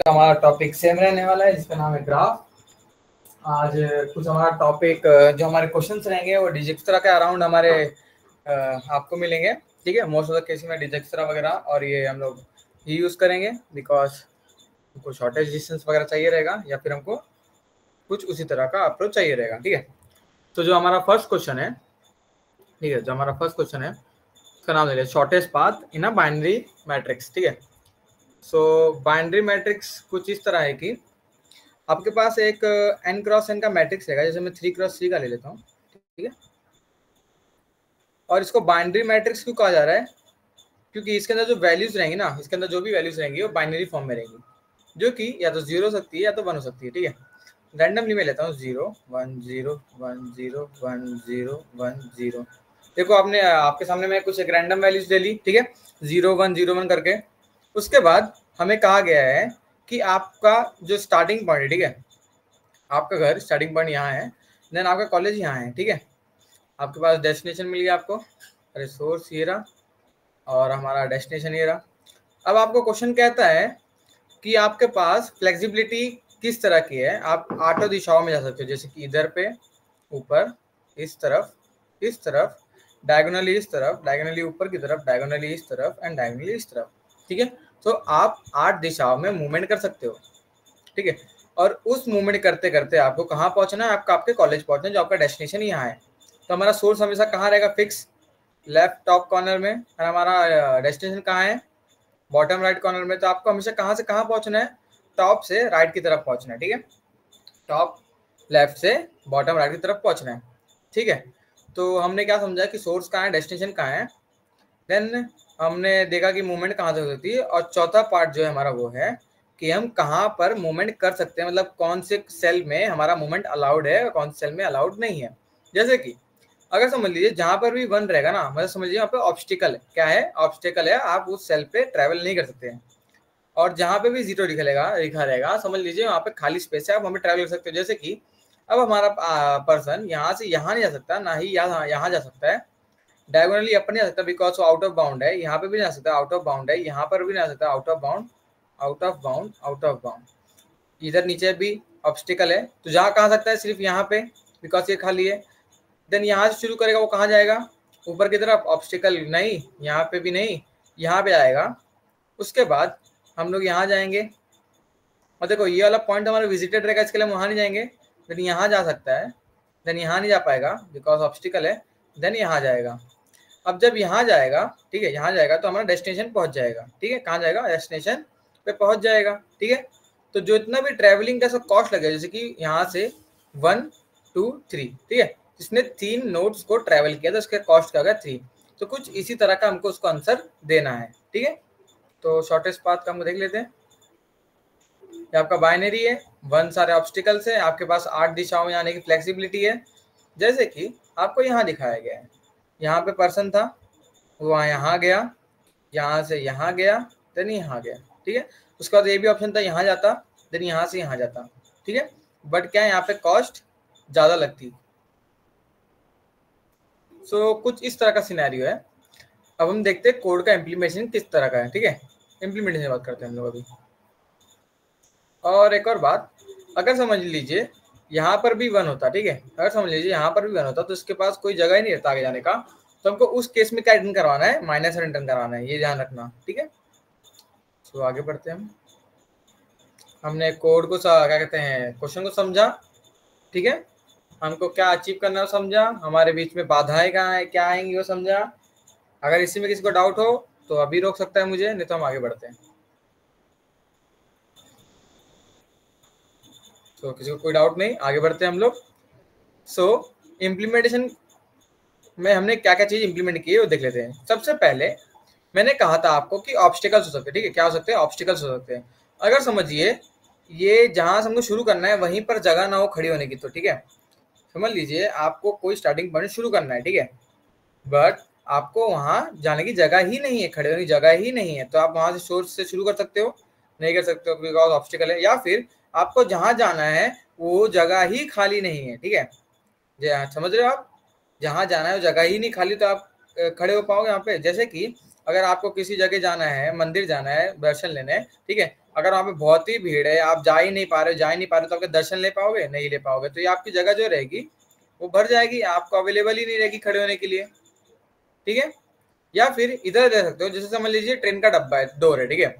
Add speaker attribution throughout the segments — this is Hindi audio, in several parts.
Speaker 1: का हमारा टॉपिक सेम रहने वाला है जिसका नाम है ग्राफ। आज कुछ हमारा टॉपिक जो हमारे क्वेश्चंस रहेंगे वो डिजिक्स्ट्रा के अराउंड हमारे आपको मिलेंगे। ठीक है, मोस्ट ऑफ द केस में डिजिक्स्ट्रा वगैरह और ये हम लोग ही यूज़ करेंगे बिकॉज हमको शॉर्टेज डिस्टेंस वगैरह चाहिए रहेगा या फिर हमको कुछ उसी तरह का अप्रोच चाहिए रहेगा। ठीक है, तो जो हमारा फर्स्ट क्वेश्चन है, ठीक है, जो हमारा फर्स्ट क्वेश्चन है उसका नाम ले लिया shortest path in a binary matrix. ठीक है, सो बाइनरी मैट्रिक्स कुछ इस तरह है कि आपके पास एक n क्रॉस n का मैट्रिक्स रहेगा, जैसे मैं 3x3 का ले लेता हूँ। ठीक है, और इसको बाइनरी मैट्रिक्स क्यों कहा जा रहा है? क्योंकि इसके अंदर जो वैल्यूज रहेंगी ना, इसके अंदर जो भी वैल्यूज रहेंगी वो बाइनरी फॉर्म में रहेंगी, जो कि या तो 0 हो सकती है या तो 1 हो सकती है। ठीक है, रैंडमली मैं लेता हूँ 0 1 0 1 0 1 0 1 0। देखो आपने आपके सामने मैं कुछ एक रैंडम वैल्यूज ले ली। ठीक है, 0 1 0 1 करके। उसके बाद हमें कहा गया है कि आपका जो स्टार्टिंग पॉइंट है, ठीक है, आपका घर स्टार्टिंग पॉइंट यहाँ है, देन आपका कॉलेज यहाँ है। ठीक है, आपके पास डेस्टिनेशन मिल गया आपको, रिसोर्स ये रहा और हमारा डेस्टिनेशन ये रहा। अब आपको क्वेश्चन कहता है कि आपके पास फ्लेक्सिबिलिटी किस तरह की है, आप 8 दिशाओं में जा सकते हो, जैसे कि इधर पे, ऊपर, इस तरफ, डायगोनली इस तरफ, डायगोनली ऊपर की तरफ, डायगोनली इस तरफ एंड डायगोनली इस तरफ। ठीक है, तो आप 8 दिशाओं में मूवमेंट कर सकते हो। ठीक है, और उस मूवमेंट करते करते आपको कहाँ पहुंचना है? आपका आपके कॉलेज पहुंचना है, जो आपका डेस्टिनेशन यहाँ है। तो हमारा सोर्स हमेशा कहाँ रहेगा? फिक्स लेफ्ट टॉप कॉर्नर में, और हमारा डेस्टिनेशन कहाँ है? बॉटम राइट कॉर्नर में। तो आपको हमेशा कहाँ से कहाँ पहुंचना है? टॉप से राइट की तरफ पहुंचना है। ठीक है, टॉप लेफ्ट से बॉटम राइट की तरफ पहुंचना है। ठीक है, तो हमने क्या समझा कि सोर्स कहाँ है, डेस्टिनेशन कहाँ है, देन हमने देखा कि मूवमेंट कहाँ से हो सकती है, और चौथा पार्ट जो है हमारा वो है कि हम कहाँ पर मूवमेंट कर सकते हैं, मतलब कौन से सेल में हमारा मूवमेंट अलाउड है और कौन से सेल में अलाउड नहीं है। जैसे कि अगर समझ लीजिए जहाँ पर भी 1 रहेगा ना, मतलब समझ लीजिए यहाँ पे ऑब्स्टिकल है। क्या है? ऑब्स्टिकल है, आप उस सेल पे ट्रेवल नहीं कर सकते हैं। और जहाँ पे भी 0 लिखा रहेगा समझ लीजिए वहाँ पे खाली स्पेस है, आप वहाँ पे ट्रेवल कर सकते हो। जैसे कि अब हमारा पर्सन यहाँ से यहाँ नहीं जा सकता, ना ही यहाँ जा सकता है, डायगोनली अप नहीं आ सकता बिकॉज वो आउट ऑफ बाउंड है, यहाँ पे भी नहीं आ सकता, आउट ऑफ बाउंड है, यहाँ पर भी नहीं आ सकता, out of bound, out of bound, out of bound. इधर नीचे भी ऑब्स्टिकल है, तो जहाँ कहाँ सकता है? सिर्फ यहाँ पे, बिकॉज ये खाली है। देन यहाँ से शुरू करेगा, वो कहाँ जाएगा? ऊपर की तरफ, ऑब्स्टिकल नहीं, यहाँ पे भी नहीं, यहाँ पे आएगा। उसके बाद हम लोग यहाँ जाएंगे, और देखो ये वाला पॉइंट हमारा विजिटेड रहेगा, इसके लिए हम वहाँ नहीं जाएंगे। देन यहाँ जा सकता है, देन यहाँ नहीं जा पाएगा बिकॉज ऑब्स्टिकल है, देन यहाँ जाएगा। अब जब यहाँ जाएगा, ठीक है, यहाँ जाएगा तो हमारा डेस्टिनेशन पहुंच जाएगा। ठीक है, कहाँ जाएगा? डेस्टिनेशन पे पहुंच जाएगा। ठीक है, तो जो इतना भी ट्रैवलिंग का सब कॉस्ट लगेगा, जैसे कि यहाँ से 1 2 3, ठीक है, इसने 3 नोड्स को ट्रैवल किया तो इसका कॉस्ट क्या होगा? 3। तो कुछ इसी तरह का हमको उसको आंसर देना है। ठीक है, तो शॉर्टेस्ट पाथ का हम देख लेते हैं। ये आपका बाइनरी है, 1 सारे ऑब्स्टिकल्स है, आपके पास 8 दिशाओं में जाने की फ्लेक्सिबिलिटी है। जैसे कि आपको यहाँ दिखाया गया है, यहाँ पे पर्सन था, वो यहाँ गया, यहाँ से यहाँ गया, देन यहाँ गया। ठीक है, उसके बाद ये भी ऑप्शन था यहाँ जाता, देन यहाँ से यहाँ जाता। ठीक है, बट क्या यहाँ पे कॉस्ट ज़्यादा लगती। सो कुछ इस तरह का सिनेरियो है। अब हम देखते हैं कोड का इम्प्लीमेंटेशन किस तरह का है। ठीक है, इम्प्लीमेंटेशन की बात करते हैं हम लोग अभी। और एक और बात, अगर समझ लीजिए यहाँ पर भी 1 होता, ठीक है, अगर समझ लीजिए यहाँ पर भी 1 होता तो इसके पास कोई जगह ही नहीं रहता आगे जाने का, तो हमको उस केस में क्या रिटर्न करवाना है? -1 रिटर्न करवाना है, ये ध्यान रखना। ठीक है, तो आगे बढ़ते हैं। हमने कोड को क्या कहते हैं, क्वेश्चन को समझा। ठीक है, हमको क्या अचीव करना है वो समझा, हमारे बीच में बाधाएं कहाँ है, क्या आएंगी वो समझा। अगर इसी में किसी को डाउट हो तो अभी रोक सकता है मुझे, नहीं तो हम आगे बढ़ते हैं। तो किसी को कोई डाउट नहीं, आगे बढ़ते हैं हम लोग। सो इम्प्लीमेंटेशन में हमने क्या क्या चीज इंप्लीमेंट की है वो देख लेते हैं। सबसे पहले मैंने कहा था आपको कि ऑब्स्टिकल्स हो सकते हैं। ठीक है, क्या हो सकते हैं? ऑब्स्टिकल्स हो सकते हैं। अगर समझिए ये जहां से हमको शुरू करना है वहीं पर जगह ना हो खड़ी होने की, तो ठीक है, समझ लीजिए आपको कोई स्टार्टिंग पॉइंट शुरू करना है, ठीक है, बट आपको वहां जाने की जगह ही नहीं है, खड़े होने की जगह ही नहीं है, तो आप वहां से सोर्स से शुरू कर सकते हो? नहीं कर सकते हो बिकॉज ऑब्स्टिकल है। या फिर आपको जहां जाना है वो जगह ही खाली नहीं है। ठीक है, समझ रहे हो आप? जहाँ जाना है वो जगह ही नहीं खाली, तो आप खड़े हो पाओगे यहाँ पे? जैसे कि अगर आपको किसी जगह जाना है, मंदिर जाना है, दर्शन लेने, ठीक है, अगर वहाँ पे बहुत ही भीड़ है, आप जा ही नहीं पा रहे तो आपके दर्शन ले पाओगे? नहीं ले पाओगे। तो ये आपकी जगह जो रहेगी वो भर जाएगी, आपको अवेलेबल ही नहीं रहेगी खड़े होने के लिए, ठीक है। या फिर इधर दे सकते हो, जैसे समझ लीजिए ट्रेन का डब्बा है, डोर है, ठीक है।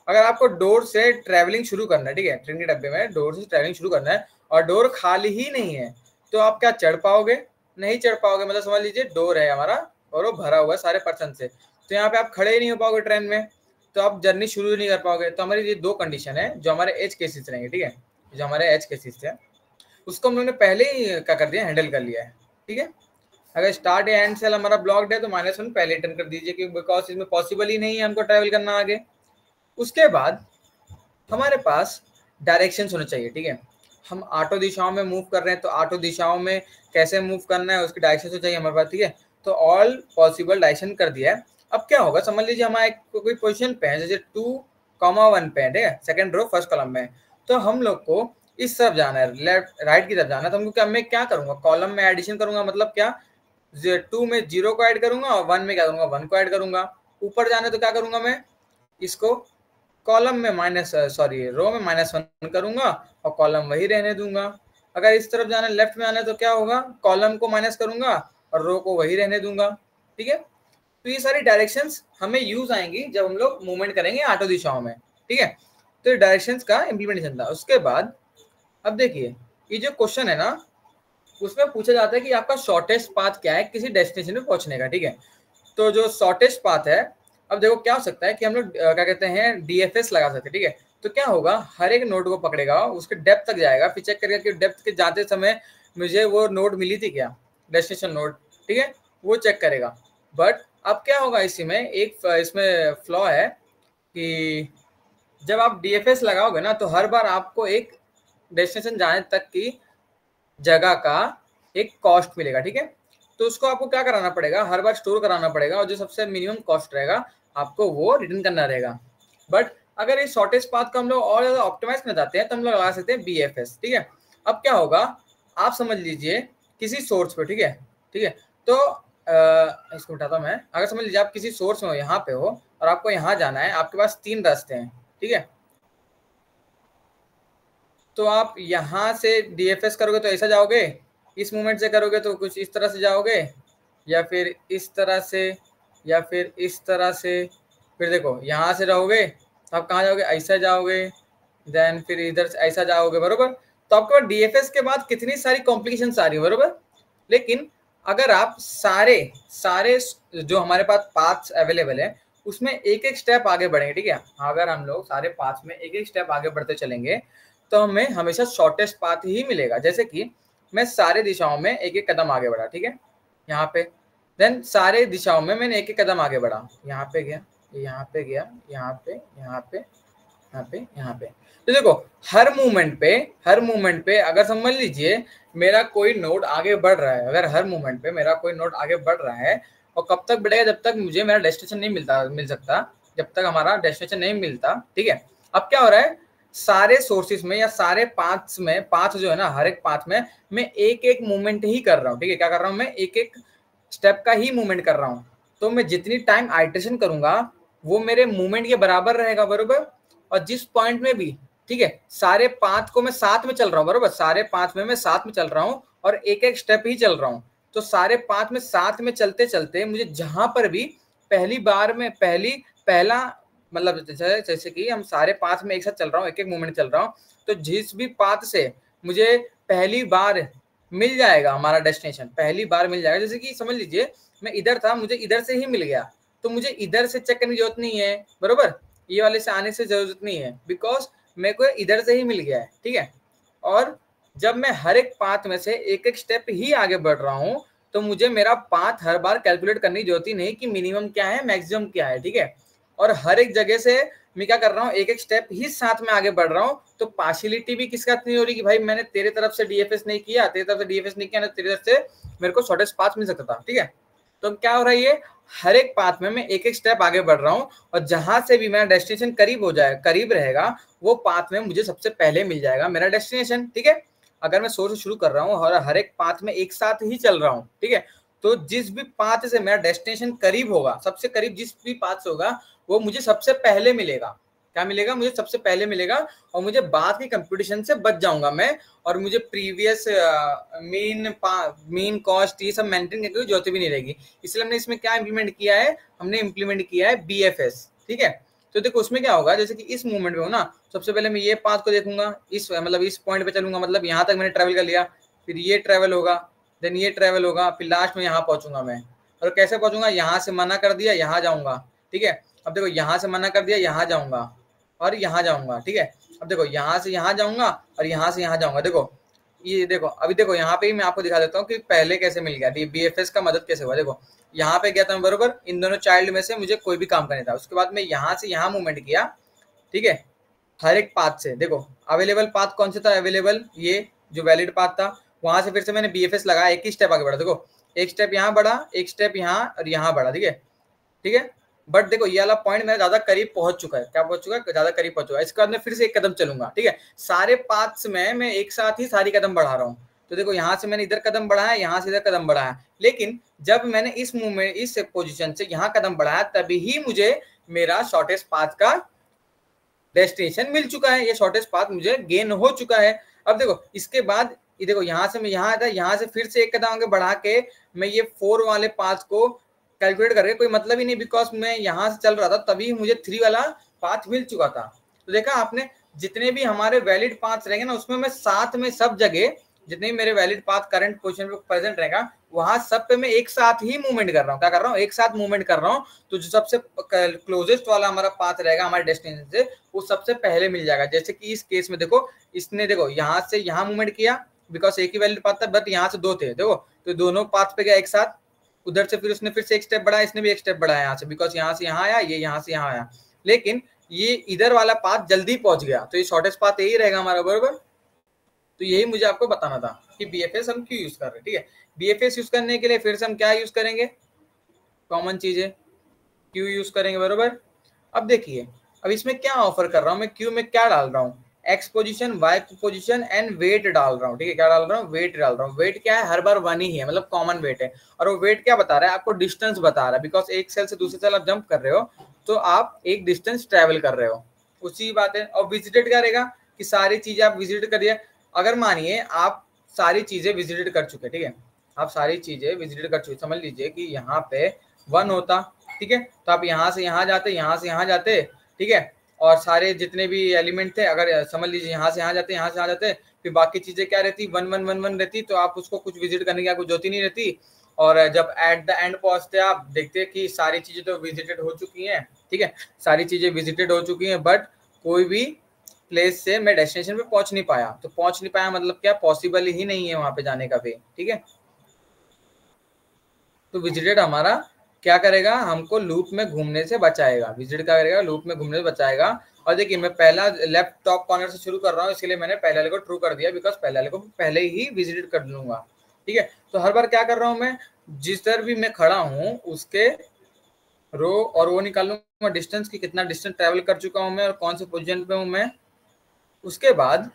Speaker 1: अगर आपको डोर से ट्रैवलिंग शुरू करना है, ठीक है, ट्रेन के डब्बे में डोर से ट्रैवलिंग शुरू करना है और डोर खाली ही नहीं है, तो आप क्या चढ़ पाओगे? नहीं चढ़ पाओगे। मतलब समझ लीजिए डोर है हमारा और वो भरा हुआ है सारे पर्सन से, तो यहाँ पे आप खड़े ही नहीं हो पाओगे ट्रेन में, तो आप जर्नी शुरू नहीं कर पाओगे। तो हमारी ये दो कंडीशन है जो हमारे एज केसेस रहेंगे, ठीक है। जो हमारे एज केसेस है उसको हम लोगों ने पहले ही क्या कर दिया, हैंडल कर लिया है, ठीक है। अगर स्टार्ट या एंड सेल हमारा ब्लॉक्ड है तो -1 पहले टर्न कर दीजिए, क्योंकि बिकॉज इसमें पॉसिबल ही नहीं है हमको ट्रैवल करना आगे। उसके बाद हमारे पास डायरेक्शंस होने चाहिए, ठीक है। हम आठों दिशाओं में मूव कर रहे हैं, तो आठों दिशाओं में कैसे मूव करना है उसकी डायरेक्शन तो चाहिए हमारे पास, ठीक है। तो ऑल पॉसिबल डायरेक्शन कर दिया है। अब क्या होगा, समझ लीजिए हमारा कोई पोजिशन पे है, जैसे 2,1 पे है, ठीक है, सेकंड रो फर्स्ट कॉलम में, तो हम लोग को इस तरफ जाना है, लेफ्ट राइट की तरफ जाना है। तो हमको क्या, मैं क्या करूंगा, कॉलम में एडिशन करूंगा, मतलब क्या, 2 में 0 को ऐड करूंगा और 1 में क्या करूंगा, 1 को ऐड करूंगा। ऊपर जाने तो क्या करूंगा, मैं इसको कॉलम में रो में -1 करूंगा और कॉलम वही रहने दूंगा। अगर इस तरफ जाना, लेफ्ट में आना है तो क्या होगा, कॉलम को माइनस करूंगा और रो को वही रहने दूंगा, ठीक है। तो ये सारी डायरेक्शंस हमें यूज आएंगी जब हम लोग मूवमेंट करेंगे आठों दिशाओं में, ठीक है। तो ये डायरेक्शंस का इम्प्लीमेंटेशन था। उसके बाद अब देखिए, ये जो क्वेश्चन है ना, उसमें पूछा जाता है कि आपका शॉर्टेस्ट पाथ क्या है किसी डेस्टिनेशन में पहुंचने का, ठीक है। तो जो शॉर्टेस्ट पाथ है, अब देखो क्या हो सकता है कि हम लोग क्या कहते हैं, डीएफएस लगा सकते हैं, ठीक है। तो क्या होगा, हर एक नोड को पकड़ेगा, उसके डेप्थ तक जाएगा, फिर चेक करेगा कि डेप्थ के जाते समय मुझे वो नोड मिली थी क्या, डेस्टिनेशन नोड, ठीक है, वो चेक करेगा। बट अब क्या होगा, इसी में एक इसमें फ्लॉ है कि जब आप डीएफएस लगाओगे ना, तो हर बार आपको एक डेस्टिनेशन जाने तक की जगह का एक कॉस्ट मिलेगा, ठीक है। तो उसको आपको क्या कराना पड़ेगा, हर बार स्टोर कराना पड़ेगा, और जो सबसे मिनिमम कॉस्ट रहेगा आपको वो रिटर्न करना रहेगा। बट अगर इस शॉर्टेस्ट पाथ को हम लोग और ज्यादा ऑप्टिमाइज करना चाहते हैं तो हम लोग लगा सकते हैं बीएफएस, ठीक है। अब क्या होगा, आप समझ लीजिए किसी सोर्स पे, ठीक है, ठीक है। तो इसको उठाता हूं मैं। अगर समझ लीजिए आप किसी सोर्स में हो, यहाँ पे हो और आपको यहाँ जाना है, आपके पास 3 रास्ते हैं, ठीक है। तो आप यहाँ से डीएफएस करोगे तो ऐसा जाओगे, इस मूवमेंट से करोगे तो कुछ इस तरह से जाओगे, या फिर इस तरह से, या फिर इस तरह से। फिर देखो यहाँ से रहोगे तो आप कहाँ जाओगे, ऐसा जाओगे, देन फिर इधर से ऐसा जाओगे, बरोबर। तो आपके पास डीएफएस के बाद कितनी सारी कॉम्प्लिकेशंस आ रही है, बरोबर। लेकिन अगर आप सारे सारे जो हमारे पास पाथ्स अवेलेबल है उसमें एक एक स्टेप आगे बढ़ेंगे, ठीक है। अगर हम लोग सारे पाथ्स में एक एक स्टेप आगे बढ़ते चलेंगे तो हमें हमेशा शॉर्टेस्ट पाथ ही मिलेगा। जैसे कि मैं सारे दिशाओं में एक एक कदम आगे बढ़ा, ठीक है, यहाँ पे, देन सारे दिशाओं में मैंने एक एक कदम आगे बढ़ा, यहाँ पे गया, यहाँ पे गया, यहाँ पे, यहाँ पे, यहाँ पे, यहाँ पे। तो देखो हर मूवमेंट पे अगर समझ लीजिए मेरा कोई नोड आगे बढ़ रहा है, अगर हर मूवमेंट पे मेरा कोई नोड आगे बढ़ रहा है, और कब तक बढ़ेगा, जब तक मुझे मेरा डेस्टिनेशन नहीं मिल सकता, जब तक हमारा डेस्टिनेशन नहीं मिलता, ठीक है। अब क्या हो रहा है, सारे सोर्सेज में या सारे पाथ्स में, पाथ जो है ना, हर एक पाथ में मैं एक एक मूवमेंट ही कर रहा हूँ, ठीक है। क्या कर रहा हूँ, मैं एक एक स्टेप का ही मूवमेंट कर रहा हूँ। तो मैं जितनी टाइम आइटरेशन करूंगा वो मेरे मूवमेंट के बराबर रहेगा, बरोबर। और जिस पॉइंट में भी, ठीक है, सारे पाथ को मैं साथ में चल रहा हूँ, बरोबर, सारे पाथ में मैं साथ में चल रहा हूँ और एक एक स्टेप ही चल रहा हूँ। तो सारे पाथ में साथ में चलते चलते मुझे जहां पर भी पहली बार में पहला मतलब जैसे कि हम सारे पाथ में एक साथ चल रहा हूँ, एक एक मूवमेंट चल रहा हूँ, तो जिस भी पाथ से मुझे पहली बार मिल जाएगा हमारा डेस्टिनेशन, पहली बार मिल जाएगा। जैसे कि समझ लीजिए मैं इधर था, मुझे इधर से ही मिल गया, तो मुझे इधर से चेक करने की जरूरत नहीं है, बरोबर, ये वाले से आने से जरूरत नहीं है, बिकॉज मेरे को इधर से ही मिल गया है, ठीक है। और जब मैं हर एक पाथ में से एक एक स्टेप ही आगे बढ़ रहा हूँ तो मुझे मेरा पाथ हर बार कैलकुलेट करने की जरूरत ही नहीं कि मिनिमम क्या है, मैक्सिमम क्या है, ठीक है। और हर एक जगह से मैं क्या कर रहा हूँ, एक एक स्टेप ही साथ में आगे बढ़ रहा हूँ। तो पार्शियलिटी भी किसका नहीं हो रही कि भाई मैंने तेरे तरफ से डीएफएस नहीं किया, तेरी तरफ से डीएफएस नहीं किया, तेरी तरफ से मेरे को शॉर्टेस्ट पाथ मिल सकता था, ठीक है। तो क्या हो रहा है, ये हर एक पाथ में मैं एक एक स्टेप आगे बढ़ रहा हूँ और जहां से भी मेरा डेस्टिनेशन करीब हो जाए, करीब रहेगा, वो पाथ में मुझे सबसे पहले मिल जाएगा मेरा डेस्टिनेशन, ठीक है। अगर मैं सोर्स शुरू कर रहा हूँ और हर एक पाथ में एक साथ ही चल रहा हूँ, ठीक है, तो जिस भी पाथ से मेरा डेस्टिनेशन करीब होगा, सबसे करीब जिस भी पाथ से होगा वो मुझे सबसे पहले मिलेगा। क्या मिलेगा मुझे, सबसे पहले मिलेगा, और मुझे बाद के कंपटीशन से बच जाऊंगा मैं, और मुझे प्रीवियस मीन कॉस्ट ये सब मेंटेन करने की जरूरत भी नहीं रहेगी। इसलिए हमने इसमें क्या इंप्लीमेंट किया है, हमने इंप्लीमेंट किया है BFS। ठीक है, तो देखो उसमें क्या होगा, जैसे कि इस मूवमेंट में हो ना, सबसे पहले मैं ये पाथ को देखूंगा, इस मतलब इस पॉइंट पे चलूंगा, मतलब यहाँ तक मैंने ट्रेवल कर लिया, फिर ये ट्रेवल होगा, देन ये ट्रेवल होगा, फिर लास्ट में यहाँ पहुंचूंगा मैं। और कैसे पहुंचूंगा, यहाँ से मना कर दिया यहाँ जाऊंगा। ठीक है, अब देखो यहाँ से मना कर दिया यहाँ जाऊंगा और यहाँ जाऊंगा। ठीक है, अब देखो यहाँ से यहाँ जाऊंगा और यहाँ से यहाँ जाऊंगा। देखो ये देखो, अभी देखो यहाँ पे ही मैं आपको दिखा देता हूँ कि पहले कैसे मिल गया, BFS का मदद कैसे हुआ। देखो यहाँ पे गया था मैं बरोबर, इन दोनों चाइल्ड में से मुझे कोई भी काम करना था, उसके बाद मैं यहाँ से यहाँ मूवमेंट किया। ठीक है, हर एक पाथ से देखो अवेलेबल पाथ कौन सा था, अवेलेबल ये जो वैलिड पाथ था, वहां से फिर से मैंने BFS लगाया, एक ही स्टेप आगे बढ़ा। देखो एक स्टेप यहाँ बढ़ा, एक स्टेप यहाँ और यहाँ बढ़ा। ठीक है, ठीक है, बट देखो ये वाला पॉइंट मेरा ज्यादा करीब पहुंच चुका है, क्या पहुंच चुका है, ज्यादा करीब पहुंच चुका है। इसके बाद मैं फिर से एक कदम चलूंगा। ठीक है, सारे पाथ्स में मैं एक साथ ही सारी कदम बढ़ा रहा हूँ। तो देखो यहाँ से मैंने इधर कदम बढ़ाया, यहाँ से इधर कदम बढ़ाया, लेकिन जब मैंने इस मूवमेंट इस पोजीशन से यहाँ कदम बढ़ाया तभी ही मुझे मेरा शॉर्टेस्ट पाथ का डेस्टिनेशन मिल चुका है, ये शॉर्टेस्ट पाथ मुझे गेन हो चुका है। अब देखो इसके बाद ये देखो यहाँ से मैं यहाँ आता, यहाँ से फिर से एक कदम आगे बढ़ा के मैं ये 4 वाले पाथ को कैलकुलेट करके कोई मतलब ही नहीं, बिकॉज मैं यहाँ से चल रहा था तभी मुझे 3 वाला पाथ मिल चुका था। तो देखा आपने, जितने भी हमारे वैलिड पाथ रहेंगे ना, उसमें मैं साथ में सब जगह जितने भी मेरे वैलिड पाथ करंट पोजीशन पे प्रेजेंट रहेगा, वहां सब पे मैं एक साथ ही मूवमेंट कर रहा हूँ। क्या कर रहा हूँ, एक साथ मूवमेंट कर रहा हूँ। तो जो सबसे क्लोजेस्ट वाला हमारा पाथ रहेगा हमारे डेस्टिनेशन से, वो सबसे पहले मिल जाएगा। जैसे कि इस केस में देखो, इसने देखो यहाँ से यहाँ मूवमेंट किया, बिकॉज एक ही वैलिड पाथ था, बट यहाँ से 2 थे। देखो तो दोनों पाथ पे गया एक साथ, उधर से फिर उसने फिर से एक स्टेप बढ़ाया, इसने भी एक स्टेप बढ़ाया यहाँ से, बिकॉज यहाँ से यहाँ आया, ये यहाँ से यहाँ आया, लेकिन ये इधर वाला पाथ जल्दी पहुंच गया। तो ये शॉर्टेस्ट पाथ यही रहेगा हमारा, बरोबर। तो यही मुझे आपको बताना था कि BFS हम क्यों यूज कर रहे हैं। ठीक है, BFS यूज करने के लिए फिर से हम क्या यूज करेंगे, कॉमन चीज है, क्यू यूज करेंगे, बरोबर। अब देखिए, अब इसमें क्या ऑफर कर रहा हूँ मैं, क्यू में क्या डाल रहा हूँ, X position, Y position and weight डाल रहा हूँ। ठीक है, क्या डाल रहा हूँ, वेट डाल रहा हूँ। वेट क्या है, हर बार 1 ही है, मतलब कॉमन वेट है। और वो वेट क्या बता रहा है आपको, डिस्टेंस बता रहा है, बिकॉज एक सेल से दूसरे सेल आप जंप कर रहे हो तो आप एक डिस्टेंस ट्रेवल कर रहे हो, उसी बात है। और विजिटेड क्या रहेगा कि सारी चीजें आप विजिट करिए। अगर मानिए आप सारी चीजें विजिट कर चुके, ठीक है, आप सारी चीजें विजिट कर चुके, समझ लीजिए कि यहाँ पे 1 होता, ठीक है, तो आप यहाँ से यहाँ जाते, यहाँ से यहाँ जाते, ठीक है, और सारे जितने भी एलिमेंट थे, अगर समझ लीजिए यहाँ से यहाँ जाते, यहाँ से यहाँ जाते, फिर बाकी चीजें क्या रहती, 1 1 1 1 रहती, तो आप उसको कुछ विजिट करने की आपको जरूरत ही नहीं रहती। और जब एट द एंड पहुंचते आप देखते कि सारी चीजें तो विजिटेड हो चुकी हैं। ठीक है, सारी चीजें विजिटेड हो चुकी हैं, बट कोई भी प्लेस से मैं डेस्टिनेशन पे पहुंच नहीं पाया। तो पहुंच नहीं पाया मतलब क्या, पॉसिबल ही नहीं है वहां पे जाने का भी। ठीक है, तो विजिटेड हमारा क्या करेगा, हमको लूप में घूमने से बचाएगा। विजिट क्या करेगा, लूप में घूमने से बचाएगा। और देखिए मैं पहला लेफ्ट टॉप कॉर्नर से शुरू कर रहा हूँ, इसके लिए मैंने पहले वाले को ट्रू कर दिया, बिकॉज पहले वाले को पहले ही विजिट कर लूंगा। ठीक है, तो हर बार क्या कर रहा हूँ मैं, जिस तरह भी मैं खड़ा हूँ उसके रो और वो निकाल लूंगा डिस्टेंस की, कितना डिस्टेंस ट्रेवल कर चुका हूँ मैं और कौन से पोजीशन पे हूँ मैं। उसके बाद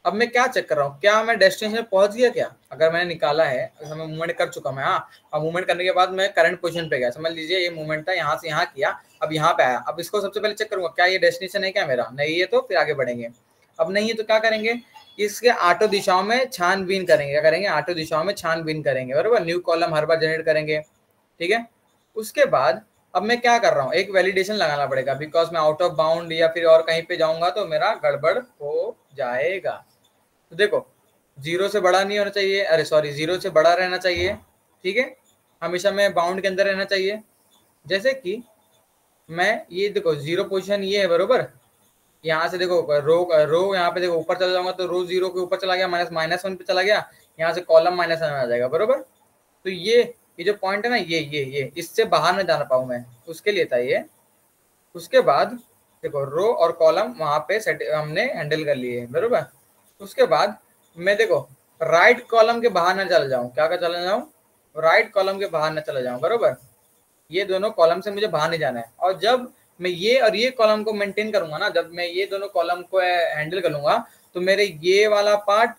Speaker 1: अब मैं क्या चेक कर रहा हूँ, क्या मैं डेस्टिनेशन में पहुंच गया क्या। अगर मैंने निकाला है, अगर मैं मूवमेंट कर चुका मैं, हाँ, अब मूवमेंट करने के बाद मैं करंट पोजीशन पे गया, समझ लीजिए ये मूवमेंट था, यहाँ से यहाँ किया, अब यहाँ पे आया। अब इसको सबसे पहले चेक करूंगा क्या ये डेस्टिनेशन है क्या मेरा, नहीं है तो फिर आगे बढ़ेंगे। अब नहीं है तो क्या करेंगे, इसके आठों दिशाओं में छानबीन करेंगे। क्या करेंगे, आठों दिशाओं में छानबीन करेंगे, बराबर। न्यू कॉलम हर बार जनरेट करेंगे। ठीक है, उसके बाद अब मैं क्या कर रहा हूँ, एक वैलिडेशन लगाना पड़ेगा, बिकॉज मैं आउट ऑफ बाउंड या फिर और कहीं पे जाऊंगा तो मेरा गड़बड़ हो जाएगा। तो देखो 0 से बड़ा नहीं होना चाहिए, अरे सॉरी 0 से बड़ा रहना चाहिए। ठीक है, हमेशा मैं बाउंड के अंदर रहना चाहिए। जैसे कि मैं ये देखो 0 पोजीशन ये है, बरोबर। यहाँ से देखो रो यहाँ पे देखो ऊपर चला जाऊंगा तो रो 0 के ऊपर चला गया, -1 पे चला गया, यहाँ से कॉलम -1 में आ जाएगा, बरोबर। तो ये जो पॉइंट है ना, ये इससे बाहर न जाना पाऊँ मैं, उसके लिए था ये। उसके बाद देखो रो और कॉलम वहां पे सेट हमने हैंडल कर लिए, बरोबर। उसके बाद मैं देखो राइट कॉलम के बाहर ना चला जाऊं, क्या चला जाऊं, राइट कॉलम के बाहर ना चला जाऊं, बरोबर। ये दोनों कॉलम से मुझे बाहर नहीं जाना है। और जब मैं ये और ये कॉलम को मेंटेन करूंगा ना, जब मैं ये दोनों कॉलम को हैंडल करूंगा, तो मेरे ये वाला पार्ट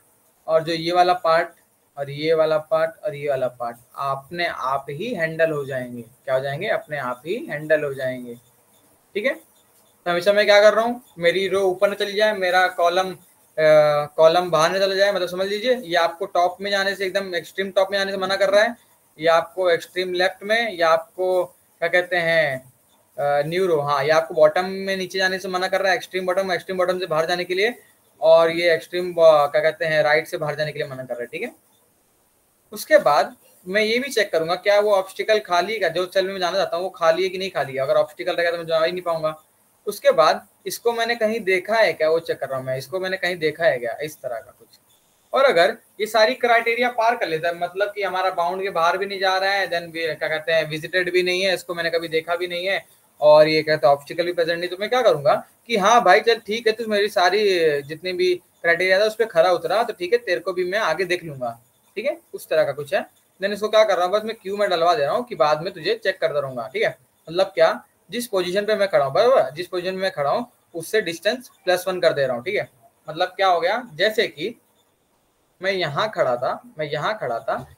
Speaker 1: और जो ये वाला पार्ट और ये वाला पार्ट और ये वाला पार्ट अपने आप ही हैंडल हो जाएंगे। क्या हो जाएंगे, अपने आप ही हैंडल हो जाएंगे। ठीक है, तो हमेशा मैं क्या कर रहा हूँ, मेरी रो ऊपर न चली जाए, मेरा कॉलम बाहर न चला जाए, मतलब समझ लीजिए ये आपको टॉप में जाने से, एकदम एक्सट्रीम टॉप में जाने से मना कर रहा है, या आपको एक्सट्रीम लेफ्ट में, या आपको क्या कहते हैं न्यूरो, हाँ, या आपको बॉटम में नीचे जाने से मना कर रहा है, एक्सट्रीम बॉटम से बाहर जाने के लिए, और ये एक्सट्रीम क्या कहते हैं राइट से बाहर जाने के लिए मना कर रहा है, ठीक है। उसके बाद मैं ये भी चेक करूंगा क्या वो ऑब्स्टिकल खाली का, जो सेल में जाना चाहता हूँ वो खाली है कि नहीं खाली है, अगर ऑब्स्टिकल रहेगा तो मैं जा ही नहीं पाऊंगा। उसके बाद इसको मैंने कहीं देखा है क्या, वो चेक कर रहा हूँ मैं, इसको मैंने कहीं देखा है क्या, इस तरह का कुछ। और अगर ये सारी क्राइटेरिया पार कर लेता है, मतलब कि हमारा बाउंड के बाहर भी नहीं जा रहा है, देन क्या कहते हैं विजिटेड भी नहीं है, इसको मैंने कभी देखा भी नहीं है, और ये कहते हैं ऑब्स्टिकल भी प्रेजेंट नहीं, तो मैं क्या करूंगा कि हाँ भाई चल ठीक है, तू मेरी सारी जितनी भी क्राइटेरिया था उस पर खरा उतरा, तो ठीक है तेरे को भी मैं आगे देख लूंगा, ठीक है, उस तरह का कुछ है। देन इसको क्या कर रहा हूँ, बस मैं क्यू में डलवा दे रहा हूँ कि बाद में तुझे चेक करता रहूंगा, ठीक है। मतलब क्या, जिस पोजीशन पे मैं खड़ा हूँ, बराबर, जिस पोजीशन में मैं खड़ा हूँ उससे डिस्टेंस +1 कर दे रहा हूँ, ठीक है। मतलब क्या हो गया, जैसे कि मैं यहाँ खड़ा था,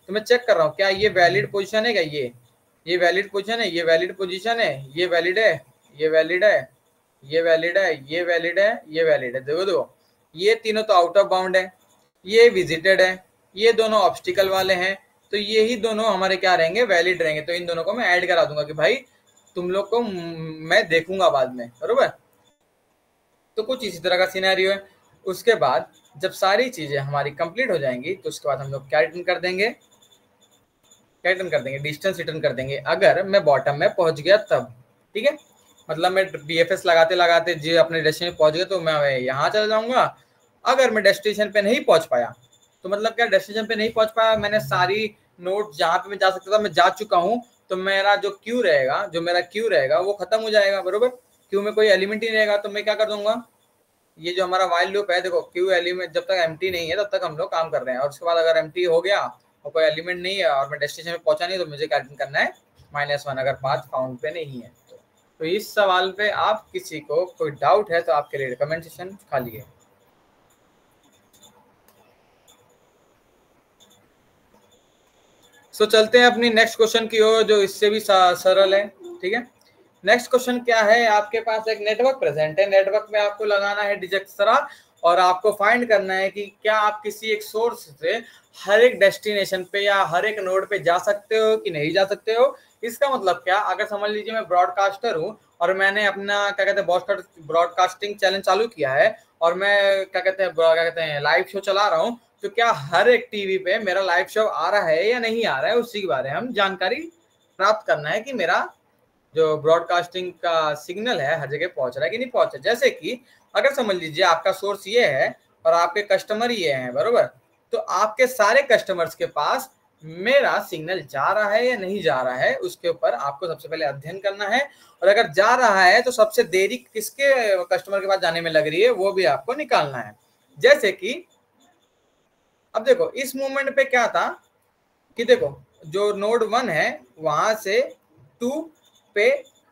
Speaker 1: तो मैं चेक कर रहा हूँ क्या ये वैलिड पोजीशन है क्या, ये वैलिड पोजीशन है, ये वैलिड पोजीशन है, ये वैलिड है, ये वैलिड है, ये वैलिड है, ये वैलिड है, ये वैलिड है, देखो ये तीनों तो आउट ऑफ बाउंड है, ये विजिटेड है, ये दोनों ऑब्स्टिकल वाले हैं, तो ये ही दोनों हमारे क्या रहेंगे, वैलिड रहेंगे। तो इन दोनों को मैं ऐड करा दूंगा कि भाई तुम लोग को मैं देखूंगा बाद में, बरोबर। तो कुछ इसी तरह का सिनेरियो है। उसके बाद जब सारी चीजें हमारी कंप्लीट हो जाएंगी तो उसके बाद हम लोग क्या रिटर्न कर देंगे, डिस्टेंस रिटर्न कर देंगे, अगर मैं बॉटम में पहुंच गया तब, ठीक है। मतलब मैं BFS लगाते लगाते जो अपने डेस्टिनेशन पहुंच गया तो मैं यहाँ चला जाऊंगा। अगर मैं डेस्टिनेशन पे नहीं पहुंच पाया तो मतलब क्या, डेस्टिनेशन पे नहीं पहुंच पाया, मैंने सारी नोट जहाँ पे मैं जा सकता था मैं जा चुका हूँ, तो मेरा जो क्यू रहेगा वो खत्म हो जाएगा, बरोबर। क्यू में कोई एलिमेंट ही नहीं रहेगा, तो मैं क्या कर दूंगा, ये जो हमारा वाइल लूप है, देखो क्यू एलिमेंट जब तक एम्प्टी नहीं है तब तक हम लोग काम कर रहे हैं, और उसके बाद अगर एम्प्टी हो गया और कोई एलिमेंट नहीं है और मैं डेस्टिनेशन में पहुंचा नहीं, तो मुझे क्या करना है, -1, अगर पाथ फाउंड पे नहीं है तो इस सवाल पे आप किसी को कोई डाउट है तो आपके लिए कमेंट सेक्शन खाली है। सो चलते हैं अपनी नेक्स्ट क्वेश्चन की ओर, जो इससे भी सरल है, ठीक है। नेक्स्ट क्वेश्चन क्या है, आपके पास एक नेटवर्क प्रेजेंट है, नेटवर्क में आपको लगाना है डिजक्स्ट्रा, और आपको फाइंड करना है कि क्या आप किसी एक सोर्स से हर एक डेस्टिनेशन पे या हर एक नोड पे जा सकते हो कि नहीं जा सकते हो। इसका मतलब क्या, अगर समझ लीजिए मैं ब्रॉडकास्टर हूँ और मैंने अपना क्या कहते हैं ब्रॉडकास्टिंग चैनल चालू किया है, और मैं क्या कहते हैं लाइव शो चला रहा हूँ, तो क्या हर एक टीवी पे मेरा लाइव शो आ रहा है या नहीं आ रहा है, उसी के बारे में हम जानकारी प्राप्त करना है कि मेरा जो ब्रॉडकास्टिंग का सिग्नल है हर जगह पहुंच रहा है कि नहीं पहुंच रहा। जैसे कि अगर समझ लीजिए आपका सोर्स ये है और आपके कस्टमर ये हैं, बरोबर, तो आपके सारे कस्टमर्स के पास मेरा सिग्नल जा रहा है या नहीं जा रहा है, उसके ऊपर आपको सबसे पहले अध्ययन करना है, और अगर जा रहा है तो सबसे देरी किसके कस्टमर के पास जाने में लग रही है वो भी आपको निकालना है। जैसे कि अब देखो इस मूवमेंट पे क्या था कि देखो जो नोड 1 है वहां से 2 पे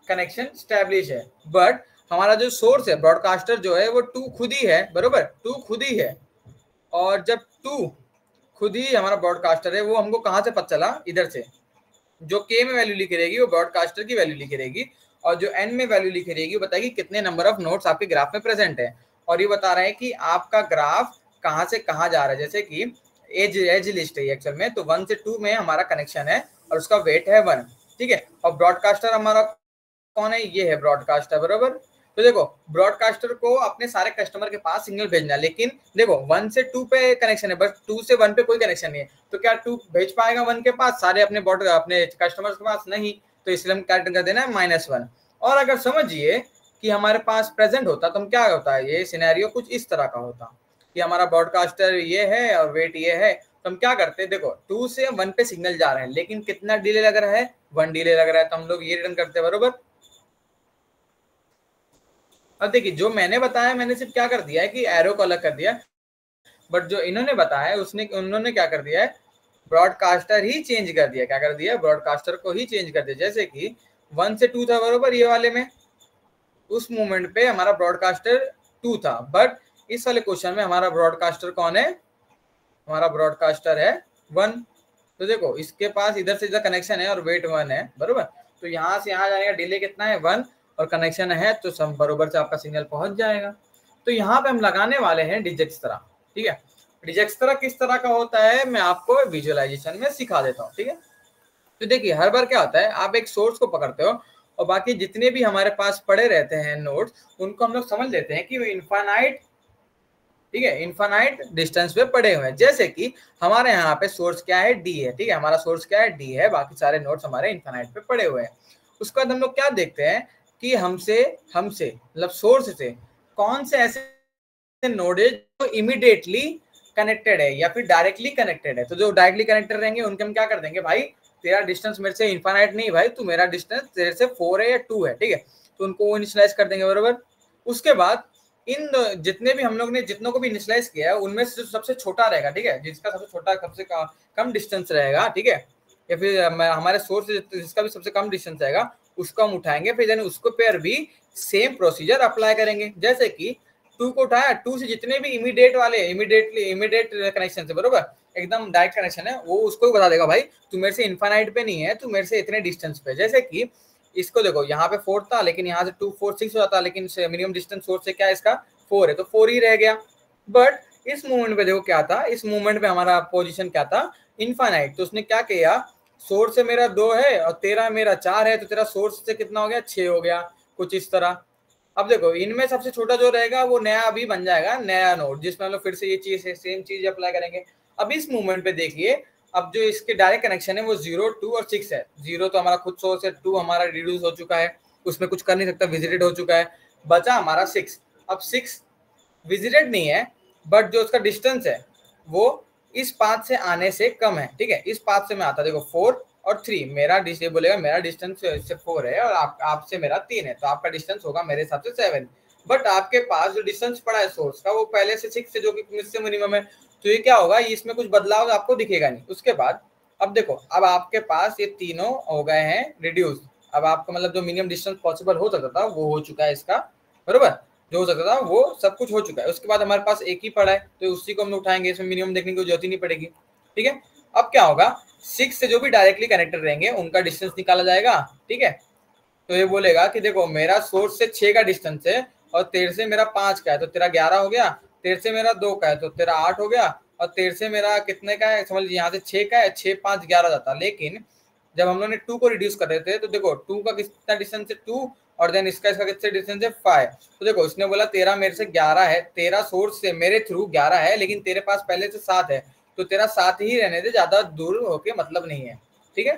Speaker 1: कनेक्शन स्टैब्लिश है, बट हमारा जो सोर्स है ब्रॉडकास्टर जो है वो 2 खुद ही है, बरोबर, 2 खुद ही है। और जब 2 खुद ही हमारा ब्रॉडकास्टर है, वो हमको कहाँ से पता चला, इधर से, जो के में वैल्यू लिखी रहेगी वो ब्रॉडकास्टर की वैल्यू लिखी रहेगी, और जो एन में वैल्यू लिखी रहेगी वो बताएगी कितने नंबर ऑफ नोड्स आपके ग्राफ में प्रेजेंट है, और ये बता रहा है कि आपका ग्राफ कहाँ से कहाँ जा रहा है। जैसे कि एज लिस्ट है एक्चुअल में, तो 1 से 2 में हमारा कनेक्शन है और उसका वेट है 1, ठीक है। और ब्रॉडकास्टर हमारा कौन है, ये है ब्रॉडकास्टर, बरोबर। तो देखो ब्रॉडकास्टर को अपने सारे कस्टमर के पास सिग्नल भेजना, लेकिन देखो 1 से 2 पे कनेक्शन है, बस 2 से 1 पे कोई कनेक्शन नहीं है, तो क्या 2 भेज पाएगा 1 के पास सारे अपने कस्टमर्स के पास, नहीं, तो इसलिए हम क्या कर देना है, -1। और अगर समझिए कि हमारे पास प्रेजेंट होता तो हम क्या होता है, ये सिनेरियो कुछ इस तरह का होता कि हमारा ब्रॉडकास्टर ये है और वेट ये है, तो हम क्या करते हैं, देखो 2 से 1 पे सिग्नल जा रहे हैं लेकिन कितना डिले लग रहा है, 1 डिले लग रहा है, तो हम लोग ये रिटर्न करते हैं, बरोबर। अब देखिए जो मैंने बताया, मैंने सिर्फ क्या कर दिया है कि एरो को अलग कर दिया, बट जो इन्होंने बताया उन्होंने क्या कर दिया है, ब्रॉडकास्टर ही चेंज कर दिया, क्या कर दिया, ब्रॉडकास्टर को ही चेंज कर दिया। जैसे कि 1 से 2 था, बरोबर, ये वाले में उस मोमेंट पे हमारा ब्रॉडकास्टर 2 था, बट इस वाले क्वेश्चन में हमारा ब्रॉडकास्टर कौन है, हमारा ब्रॉडकास्टर है 1। तो देखो इसके पास इधर से इधर कनेक्शन है और वेट 1 है, बरोबर, तो यहाँ से यहाँ जाने का डिले कितना है, 1, और कनेक्शन है तो सब बरोबर से आपका सिग्नल पहुंच जाएगा। तो यहाँ पे हम लगाने वाले हैं डिजिक्स्ट्रा, ठीक है। डिजिक्स्ट्रा किस तरह का होता है मैं आपको विजुअलाइजेशन में सिखा देता हूँ, ठीक है। तो देखिए हर बार क्या होता है, आप एक सोर्स को पकड़ते हो और बाकी जितने भी हमारे पास पड़े रहते हैं नोड्स, उनको हम लोग समझ लेते हैं कि वो इनफाइनाइट, ठीक है, इनफाइनाइट डिस्टेंस पे पड़े हुए हैं। जैसे कि हमारे यहाँ पे सोर्स क्या है, डी है, ठीक है, हमारा सोर्स क्या है, डी है, बाकी सारे नोड्स हमारे इनफाइनाइट पे पड़े हुए हैं। उसके बाद हम लोग क्या देखते हैं कि हमसे हमसे मतलब सोर्स से कौन से ऐसे नोड है जो इमीडिएटली कनेक्टेड है या फिर डायरेक्टली कनेक्टेड है। तो जो डायरेक्टली कनेक्टेड रहेंगे उनके हम क्या कर देंगे, भाई तेरा डिस्टेंस मेरे से इनफाइनाइट नहीं भाई, तू मेरा डिस्टेंस तेरे से 4 है या 2 है, ठीक है, तो उनको वो इनिशियलाइज कर देंगे बरोबर। उसके बाद इन जितने भी हम लोग ने जितनों को भी इनिशियलाइज किया है उनमें से जो सबसे छोटा रहेगा, ठीक है, जिसका सबसे छोटा सबसे कम डिस्टेंस रहेगा, ठीक है, या फिर हमारे सोर्स से जिसका भी सबसे कम डिस्टेंस रहेगा उसको हम उठाएंगे, फिर यानी उसको पर भी सेम प्रोसीजर अप्लाई करेंगे। जैसे कि 2 को उठाया, 2 से जितने भी इमीडिएट कनेक्शन है बरोबर, एकदम डायरेक्ट कनेक्शन है, वो उसको भी बता देगा भाई तू मेरे से इनफाइनाइट पे नहीं है, तू मेरे से इतने डिस्टेंस पे। जैसे कि इसको देखो यहाँ पे 4 था लेकिन यहाँ से 2 4 6 हो जाता, लेकिन मिनिमम डिस्टेंस सोर्स से क्या है इसका 4 है, तो 4 ही रह गया। बट इस मूवमेंट पे देखो क्या था, इस मूवमेंट पे हमारा पोजीशन क्या था, इनफाइनाइट। तो उसने क्या किया, सोर्स से मेरा 2 है और तेरा मेरा 4 है, तो तेरा सोर्स से कितना हो गया, 6 हो गया, कुछ इस तरह। अब देखो इनमें सबसे छोटा जो रहेगा वो नया अभी बन जाएगा, नया नोड, जिसमें हम लोग फिर से ये चीज सेम चीज अप्लाई करेंगे। अब इस मूवमेंट पे देखिए, अब जो इसके डायरेक्ट कनेक्शन है वो 0 2 और 6 है। 0 तो हमारा खुद सोर्स है, 2 हमारा रिड्यूस हो चुका है, उसमें कुछ कर नहीं सकता, विजिटेड हो चुका है, बचा हमारा 6। अब 6 विजिटेड नहीं है बट जो उसका डिस्टेंस है वो इस पाथ से आने से कम है, ठीक है, इस पाथ से मैं आता, देखो 4 और 3, मेरा डिस्टेंस बोलेगा मेरा डिस्टेंस इससे 4 है और आपसे मेरा 3 है, तो आपका डिस्टेंस होगा मेरे हिसाब से 7। बट आपके पास जो डिस्टेंस पड़ा है सोर्स का वो पहले से 6 है जो कि मुझसे मिनिमम है, तो ये क्या होगा, इसमें कुछ बदलाव आपको दिखेगा नहीं। उसके बाद अब देखो, अब आपके पास ये तीनों हो गए हैं रिड्यूस। अब आपका मतलब जो मिनिमम डिस्टेंस पॉसिबल हो सकता था वो हो चुका है इसका, बरोबर, जो हो सकता था वो सब कुछ हो चुका है। उसके बाद हमारे पास एक ही पड़ा है तो उसी को हम उठाएंगे, इसमें मिनिमम देखने की जरूरत ही नहीं पड़ेगी, ठीक है। अब क्या होगा, 6 से जो भी डायरेक्टली कनेक्टेड रहेंगे उनका डिस्टेंस निकाला जाएगा, ठीक है। तो ये बोलेगा कि देखो मेरा सोर्स से 6 का डिस्टेंस है और तेरे से मेरा 5 का है, तो तेरा 11 हो गया, तेरे से मेरा 2 का है तो तेरा 8 हो गया, और तेरे से मेरा कितने का है, समझ लीजिए यहाँ से 6 का है, 6 5 11 जाता। लेकिन जब हम लोग ने 2 को रिड्यूस कर रहे थे तो देखो 2 का कितना डिस्टेंस है 2, और देन इसका कितना डिस्टेंस है 5। तो देखो इसने बोला तेरा मेरे से 11 है, तेरा सोर्स से मेरे थ्रू 11 है, लेकिन तेरे पास पहले से 7 है, तो तेरा 7 ही रहने दे, ज्यादा दूर होके मतलब नहीं है, ठीक है।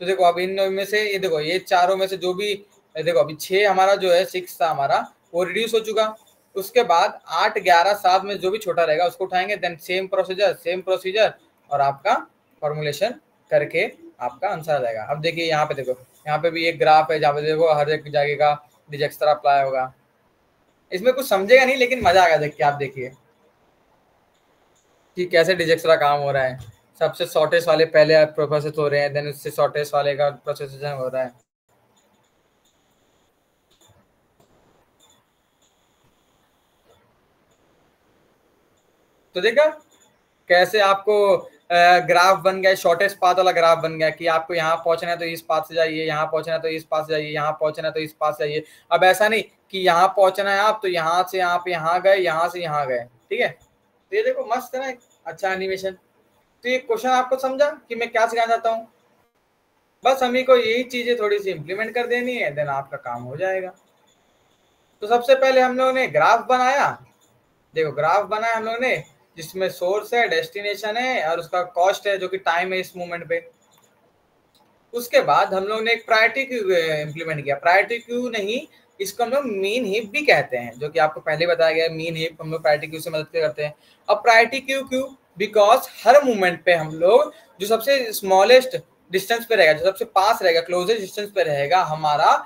Speaker 1: तो देखो अब इन में से ये देखो ये चारों में से जो भी, देखो अभी 6 हमारा जो है 6 था हमारा वो रिड्यूस हो चुका। उसके बाद 8 11 7 में जो भी छोटा रहेगा उसको उठाएंगे, देन सेम प्रोसीजर और आपका फॉर्मुलेशन करके आपका आंसर आ जाएगा। अब देखिए यहाँ पे देखो, यहाँ पे भी एक ग्राफ है जहाँ पे देखो हर एक जगह का डिजिक्स्ट्रा अप्लाई होगा। इसमें कुछ समझेगा नहीं लेकिन मजा आएगा देख के, आप देखिए कि कैसे डिजिक्स्ट्रा काम हो रहा है। सबसे शॉर्टेस्ट वाले पहले प्रोसेस हो रहे हैं, देन उससे शॉर्टेस्ट वाले का प्रोसेस हो रहा है। तो देखा कैसे आपको ग्राफ बन गया, शॉर्टेस्ट पाथ वाला ग्राफ बन गया कि आपको यहाँ पहुंचना है तो इस पाथ से जाइए, यहाँ पहुंचना है तो इस पाथ से जाइए, यहाँ पहुंचना है तो इस पाथ से जाइए। अब ऐसा नहीं कि यहाँ पहुंचना है आप तो यहाँ से आप यहाँ गए, यहाँ से यहाँ गए, ठीक है। तो ये देखो मस्त है ना, अच्छा एनिमेशन। तो ये क्वेश्चन आपको समझा कि मैं क्या सिखाना चाहता हूँ, बस हमें को यही चीजें थोड़ी सी इंप्लीमेंट कर देनी है, देन आपका काम हो जाएगा। तो सबसे पहले हम लोगों ने ग्राफ बनाया, देखो ग्राफ बनाया हम लोगों ने, जिसमें सोर्स है, डेस्टिनेशन है और उसका कॉस्ट है जो कि टाइम है इस मूवमेंट पे। उसके बाद हम लोग ने एक प्रायोरिटी क्यू इंप्लीमेंट किया, प्रायोरिटी क्यू नहीं, इसको हम लोग मीन हीप भी कहते हैं, जो कि आपको पहले बताया गया, मीन हीप हम लोग प्रायोरिटी क्यू से मदद करते हैं। अब priority queue Q, because her movement पे हम लोग जो सबसे स्मॉलेस्ट डिस्टेंस पे रहेगा, जो सबसे पास रहेगा, क्लोजेस्ट डिस्टेंस पे रहेगा हमारा,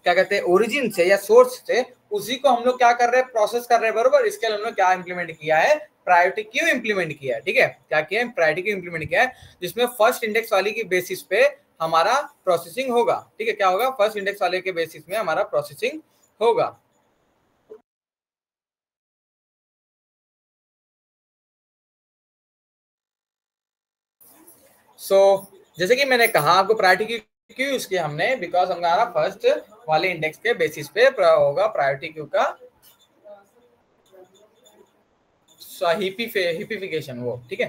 Speaker 1: क्या कहते हैं, ओरिजिन से या सोर्स से, उसी को हम लोग क्या कर रहे हैं, प्रोसेस कर रहे हैं, बरोबर। इसके लिए हम लोग क्या इंप्लीमेंट किया है, प्रायोरिटी क्यू इंप्लीमेंट किया है, ठीक है। क्या किया है, प्रायोरिटी क्यू इंप्लीमेंट किया है, जिसमें फर्स्ट इंडेक्स वाली की बेसिस पे हमारा प्रोसेसिंग होगा, ठीक है। क्या होगा, फर्स्ट इंडेक्स वाले के बेसिस में हमारा प्रोसेसिंग होगा। सो जैसे कि मैंने कहा आपको प्रायोरिटी क्यों यूज किया हमने, बिकॉज हमारा फर्स्ट वाले इंडेक्स के बेसिस पे होगा प्रायोरिटी क्यू का हिपिफिकेशन वो, ठीक है।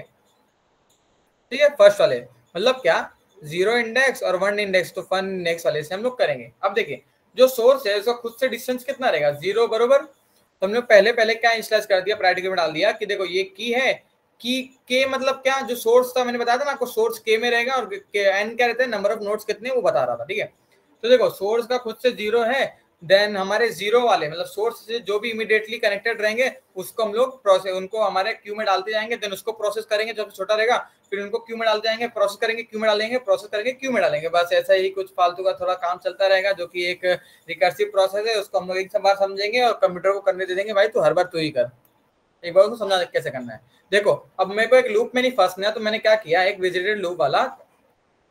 Speaker 1: ठीक है, फर्स्ट वाले मतलब क्या, 0 इंडेक्स और 1 इंडेक्स, तो 1 इंडेक्स वाले से हम लोग करेंगे। अब देखिए जो सोर्स है उसका खुद से डिस्टेंस कितना रहेगा, 0 बरोबर। तो हमने पहले पहले क्या इंस्टॉल कर दिया, प्रायोरिटी में डाल दिया कि देखो ये की है, की के मतलब क्या, जो सोर्स था मैंने बताया था ना आपको, सोर्स के में रहेगा और एन क्या रहता है, नंबर ऑफ नोड्स कितने वो बता रहा था, ठीक है। तो देखो सोर्स का खुद से 0 है, देन हमारे 0 वाले मतलब सोर्स से जो भी इमीडिएटली कनेक्टेड रहेंगे उसको हम लोग प्रोसेस, उनको हमारे क्यू में डालते जाएंगे, देन उसको प्रोसेस करेंगे जब छोटा रहेगा, फिर उनको क्यू में डालते जाएंगे, प्रोसेस करेंगे, क्यू में डालेंगे, प्रोसेस करेंगे, क्यू में डालेंगे। बस ऐसा ही कुछ फालतू का थोड़ा काम चलता रहेगा, जो कि एक रिकर्सिव प्रोसेस है, उसको हम लोग एक बार समझेंगे और कंप्यूटर को करने दे देंगे, भाई तू हर बार तू ही कर, एक बार उसको समझा कैसे करना है। देखो अब मेरे को एक लूप में नहीं फंसना है, तो मैंने क्या किया, एक विजिटेड लूप वाला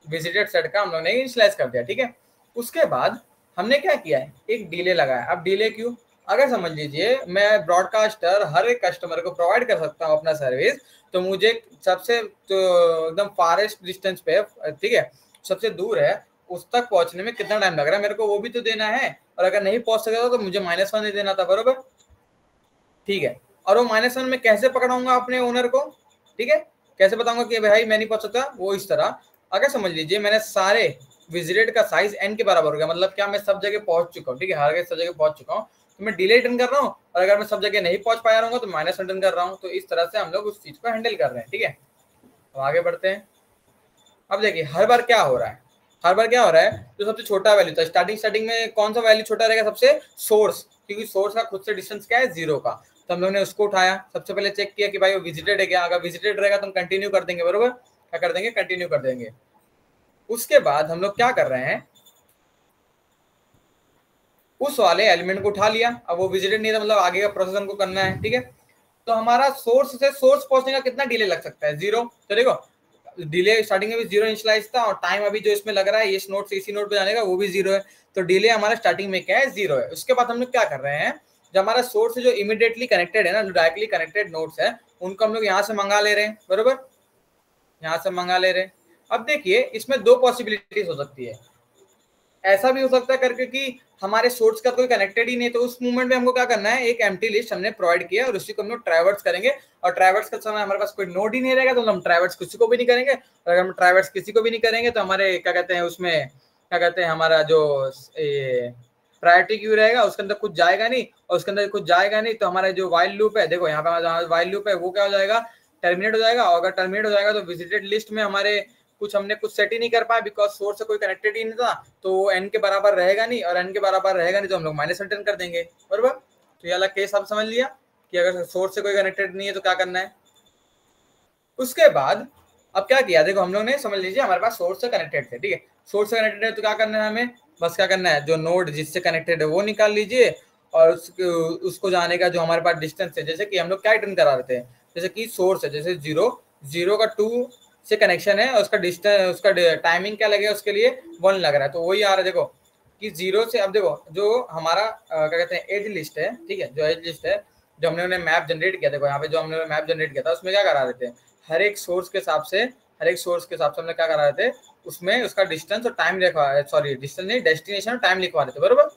Speaker 1: विजिटेड सेट का हम लोग ने इनिशियलाइज कर दिया, ठीक है। उसके बाद हमने क्या किया है, एक डिले लगाया। अब डिले क्यों, अगर समझ लीजिए मैं ब्रॉडकास्टर हर एक कस्टमर को प्रोवाइड कर सकता हूँ अपना सर्विस, तो मुझे सबसे तो एकदम फारेस्ट डिस्टेंस पे, ठीक है, सबसे दूर है, उस तक पहुंचने में कितना टाइम लग रहा है मेरे को वो भी तो देना है, और अगर नहीं पहुंच सका तो मुझे -1 ही देना था, बरोबर, ठीक है। और वो -1 में कैसे पकड़ाऊंगा अपने ओनर को, ठीक है, कैसे बताऊंगा कि भाई मैं नहीं पहुंच सकता, वो इस तरह, अगर समझ लीजिए मैंने सारे विजिटेड का साइज n के बराबर हो गया, मतलब क्या मैं सब जगह पहुंच चुका हूँ, ठीक है, हर सब जगह पहुंच चुका हूँ, तो मैं डिले रिटर्न कर रहा हूँ, और अगर मैं सब जगह नहीं पहुंच पाया रहूंगा तो माइनस रिटर्न कर रहा हूँ। तो इस तरह से हम लोग उस चीज को हैंडल कर रहे हैं, ठीक है। तो आगे बढ़ते हैं। अब देखिए हर बार क्या हो रहा है, हर बार क्या हो रहा है, जो सबसे छोटा वैल्यू था स्टार्टिंग में कौन सा वैल्यू छोटा रहेगा, सबसे सोर्स, क्योंकि सोर्स का खुद से डिस्टेंस क्या है, 0 का, तो हम लोग ने उसको उठाया, सबसे पहले चेक किया कि भाई वो विजिटेड है क्या, अगर विजिटेड रहेगा तो हम कंटिन्यू कर देंगे, बरोबर, क्या कर देंगे, कंटिन्यू कर देंगे। उसके बाद हम लोग क्या कर रहे हैं, उस वाले एलिमेंट को उठा लिया, अब वो विजिटेड नहीं था, मतलब आगे का प्रोसेस हमको करना है, ठीक है। तो हमारा सोर्स से सोर्स पहुंचने का कितना डिले लग सकता है, 0। तो देखो डिले स्टार्टिंग में भी 0 इनिशियलाइज था, और टाइम अभी जो इसमें लग रहा है इस नोड से इसी नोड पे जाने का वो भी 0 है, तो डिले हमारा स्टार्टिंग में क्या है, 0 है। उसके बाद हम लोग क्या कर रहे हैं, जो हमारा सोर्स जो इमीडिएटली कनेक्टेड है ना, जो डायरेक्टली कनेक्टेड नोड्स है, उनको हम लोग यहाँ से मंगा ले रहे हैं, बरोबर, यहाँ से मंगा ले रहे हैं। अब देखिए इसमें दो पॉसिबिलिटीज हो सकती है, ऐसा भी हो सकता है करके कि हमारे सोर्स का कोई कनेक्टेड ही नहीं, तो उस मूवमेंट में हमको क्या करना है, एक एम्प्टी लिस्ट हमने प्रोवाइड किया और उसी को हम लोग ट्रैवर्स करेंगे, और ट्रैवर्स का समय हमारे पास कोई नोड ही नहीं रहेगा, तो हम ट्रैवर्स किसी को भी नहीं करेंगे, और अगर हम ट्रैवर्स किसी को भी नहीं करेंगे तो हमारे क्या कहते हैं उसमें, क्या कहते हैं, हमारा जो प्रायोरिटी क्यू रहेगा उसके अंदर कुछ जाएगा नहीं, और उसके अंदर कुछ जाएगा नहीं तो हमारा जो वाइल लूप है, देखो यहाँ पे हमारा वाइल लूप है वो क्या हो जाएगा, टर्मिनेट हो जाएगा, और अगर टर्मिनेट हो जाएगा तो विजिटेड लिस्ट में हमारे कुछ हमने कुछ सेट ही नहीं कर पाया, बिकॉज सोर्स से कोई कनेक्टेड ही नहीं था, तो वो n के बराबर रहेगा नहीं, और n के बराबर रहेगा नहीं तो हम लोग माइनस रिटर्न कर देंगे, बराबर। तो ये वाला केस आप समझ लिया कि अगर सोर्स से कोई कनेक्टेड नहीं है तो क्या करना है। उसके बाद अब क्या किया, देखो हम लोग ने समझ लीजिए हमारे पास सोर्स से कनेक्टेड थे, ठीक है, सोर्स से कनेक्टेड है तो क्या करना है हमें, बस क्या करना है, जो नोड जिससे कनेक्टेड है वो निकाल लीजिए, और उसको जाने का जो हमारे पास डिस्टेंस है, जैसे कि हम लोग क्या रिटर्न करा रहे थे, जैसे कि सोर्स है, जैसे 0 का 2 से कनेक्शन है, उसका डिस्टेंस, उसका टाइमिंग क्या लगेगा उसके लिए 1 लग रहा है, तो वही आ रहा है देखो कि 0 से, अब देखो जो हमारा क्या कहते हैं एज लिस्ट है, ठीक है, जो एज लिस्ट है, जो हमने मैप जनरेट किया, देखो यहाँ पे जो हमने मैप जनरेट किया था उसमें क्या करा रहे थे, हर एक सोर्स के हिसाब से, हर एक सोर्स के हिसाब से हमने क्या करा रहे थे, उसमें उसका डिस्टेंस और टाइम लिखवा, सॉरी डिस्टेंस नहीं, डेस्टिनेशन और टाइम लिखवा रहे थे, बरोबर।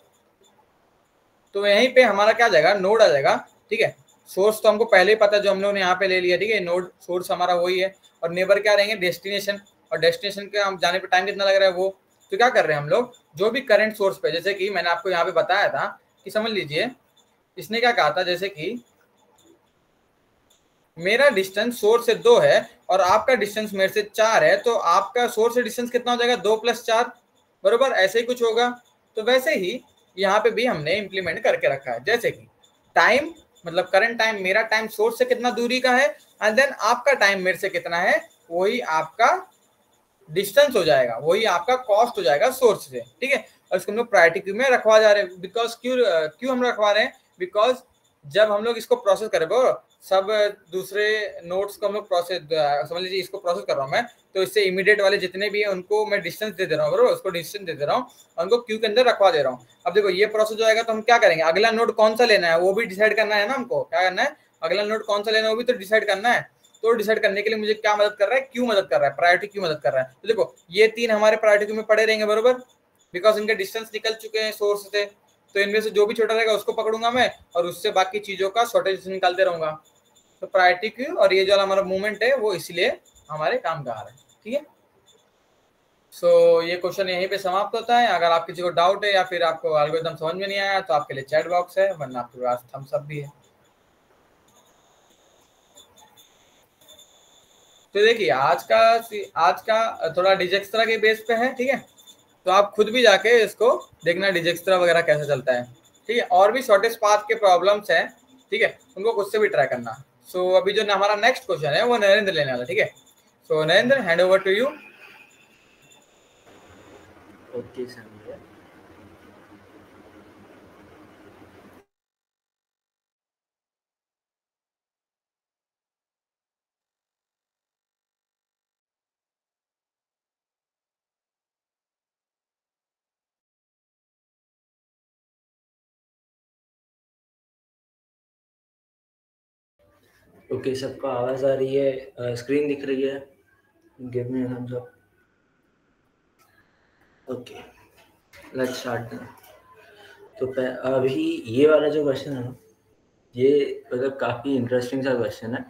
Speaker 1: तो यहीं पे हमारा क्या जाएगा, नोड आ जाएगा, ठीक है। सोर्स तो हमको पहले ही पता है, जो हम लोग ने यहाँ पे ले लिया, ठीक है, नोड सोर्स हमारा वही है, और नेबर क्या रहेंगे, डेस्टिनेशन, और डेस्टिनेशन के हम जाने पे टाइम कितना लग रहा है वो। तो क्या कर रहे हैं हम लोग, जो भी करंट सोर्स पे, जैसे कि मैंने आपको यहाँ पे बताया था कि समझ लीजिए इसने क्या कहा था, जैसे कि मेरा डिस्टेंस सोर्स से 2 है और आपका डिस्टेंस मेरे से 4 है, तो आपका सोर्स से डिस्टेंस कितना हो जाएगा, 2 + 4, बरोबर, ऐसे ही कुछ होगा। तो वैसे ही यहाँ पे भी हमने इंप्लीमेंट करके रखा है, जैसे कि टाइम मतलब करंट टाइम, मेरा टाइम सोर्स से कितना दूरी का है, एंड देन आपका टाइम मेरे से कितना है, वही आपका डिस्टेंस हो जाएगा, वही आपका कॉस्ट हो जाएगा सोर्स से, ठीक है। और इसको हम लोग प्रायोरिटी क्यू में रखवा जा रहे हैं, बिकॉज क्यों हम रखवा रहे हैं, बिकॉज जब हम लोग इसको प्रोसेस करेंगे, सब दूसरे नोट्स को हम लोग प्रोसेस, समझ लीजिए इसको प्रोसेस कर रहा हूँ मैं, तो इससे इमीडिएट वाले जितने भी है उनको मैं डिस्टेंस दे रहा हूँ, बरोबर, उसको डिस्टेंस दे रहा हूँ और उनको क्यू के अंदर रखवा दे रहा हूँ। अब देखो ये प्रोसेस हो जाएगा तो हम क्या करेंगे, अगला नोड कौन सा लेना है वो भी डिसाइड करना है ना, हमको क्या करना है, अगला नोड कौन सा लेना है वो भी तो डिसाइड करना है। तो डिसाइड करने के लिए मुझे क्या मदद कर रहा है, क्यों मदद कर रहा है, प्रायोरिटी क्यों मदद कर रहा है। तो देखो ये 3 हमारे प्रायोरिटी क्यू में पड़े रहेंगे बरोबर, बिकॉज इनके डिस्टेंस निकल चुके हैं सोर्स से, तो इनमें से जो भी छोटा रहेगा उसको पकड़ूंगा मैं और उससे बाकी चीजों का शॉर्टेज निकालते रहूंगा। तो प्रायोरिटी क्यू और ये जो हमारा मूवमेंट है वो इसलिए हमारे काम का आ रहा है, ठीक है। सो ये क्वेश्चन यहीं पे समाप्त होता है। अगर आप किसी को डाउट है या फिर आपको एल्गोरिथम समझ में नहीं आया तो आपके लिए चैट बॉक्स है, वरना आपके पास थम्स अप भी है। तो देखिए आज का थोड़ा डिजेक्स्ट्रा के बेस पे है, ठीक है। तो आप खुद भी जाके इसको देखना डिजेक्स्ट्रा वगैरह कैसे चलता है, ठीक है। और भी शॉर्टेस्ट पाथ के प्रॉब्लम्स हैं, ठीक है, उनको खुद से भी ट्राई करना। सो अभी जो हमारा नेक्स्ट क्वेश्चन है वो नरेंद्र लेने वाला, ठीक है। So Narendra, hand over to you.
Speaker 2: Okay sir. Okay, सबको आवाज आ रही है, स्क्रीन दिख रही है? Give me a thumbs up. Okay, let's start then. तो अभी ये वाला जो क्वेश्चन है ना, ये मतलब काफ़ी इंटरेस्टिंग सा क्वेश्चन है।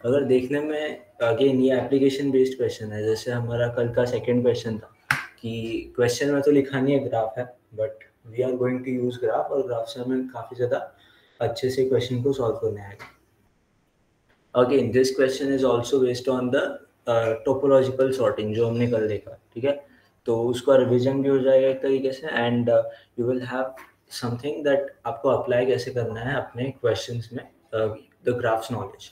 Speaker 2: अगर देखने में अगेन ये एप्लीकेशन बेस्ड क्वेश्चन है, जैसे हमारा कल का सेकंड क्वेश्चन था कि क्वेश्चन में तो लिखा नहीं है ग्राफ है, but we are going to use graph, और ग्राफ से हमें काफ़ी ज़्यादा अच्छे से क्वेश्चन को सॉल्व करने आएगा। Again this question is also based on the topological sorting जो हमने कल देखा, ठीक है। तो उसका रिविजन भी हो जाएगा एक तरीके से, and you will have something that आपको अप्लाई कैसे करना है अपने क्वेश्चंस में द ग्राफ्स नॉलेज।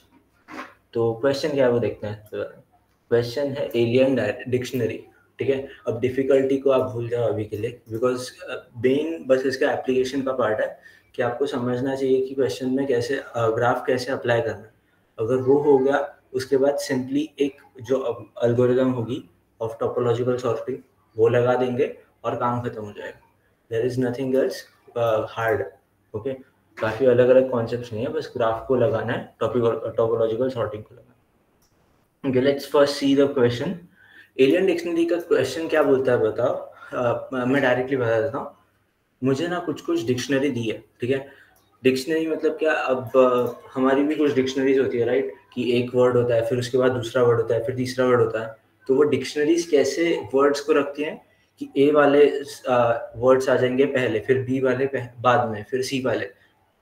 Speaker 2: तो क्वेश्चन क्या है वो देखते हैं। क्वेश्चन है एलियन डिक्शनरी, ठीक है। अब डिफिकल्टी को आप भूल जाओ अभी के लिए, बिकॉज मेन बस इसका एप्लीकेशन का पार्ट है कि आपको समझना चाहिए कि क्वेश्चन में कैसे ग्राफ कैसे अप्लाई करना है। अगर वो हो गया, उसके बाद सिंपली एक जो एल्गोरिदम होगी ऑफ टोपोलॉजिकल सॉर्टिंग वो लगा देंगे और काम खत्म हो जाएगा। There is nothing else hard, okay. काफ़ी अलग अलग कॉन्सेप्ट्स नहीं है, बस ग्राफ को लगाना है, टोपोलॉजिकल सॉर्टिंग को लगाना है। Okay, let's first see the question. Alien dictionary का क्वेश्चन क्या बोलता है बताओ। मैं डायरेक्टली बता देता हूँ। मुझे ना कुछ डिक्शनरी दी है, ठीक है। डिक्शनरी मतलब क्या, अब हमारी भी कुछ डिक्शनरीज होती है राइट, कि एक वर्ड होता है, फिर उसके बाद दूसरा वर्ड होता है, फिर तीसरा वर्ड होता है। तो वो डिक्शनरीज कैसे वर्ड्स को रखती हैं कि ए वाले वर्ड्स आ जाएंगे पहले, फिर बी वाले बाद में, फिर सी वाले,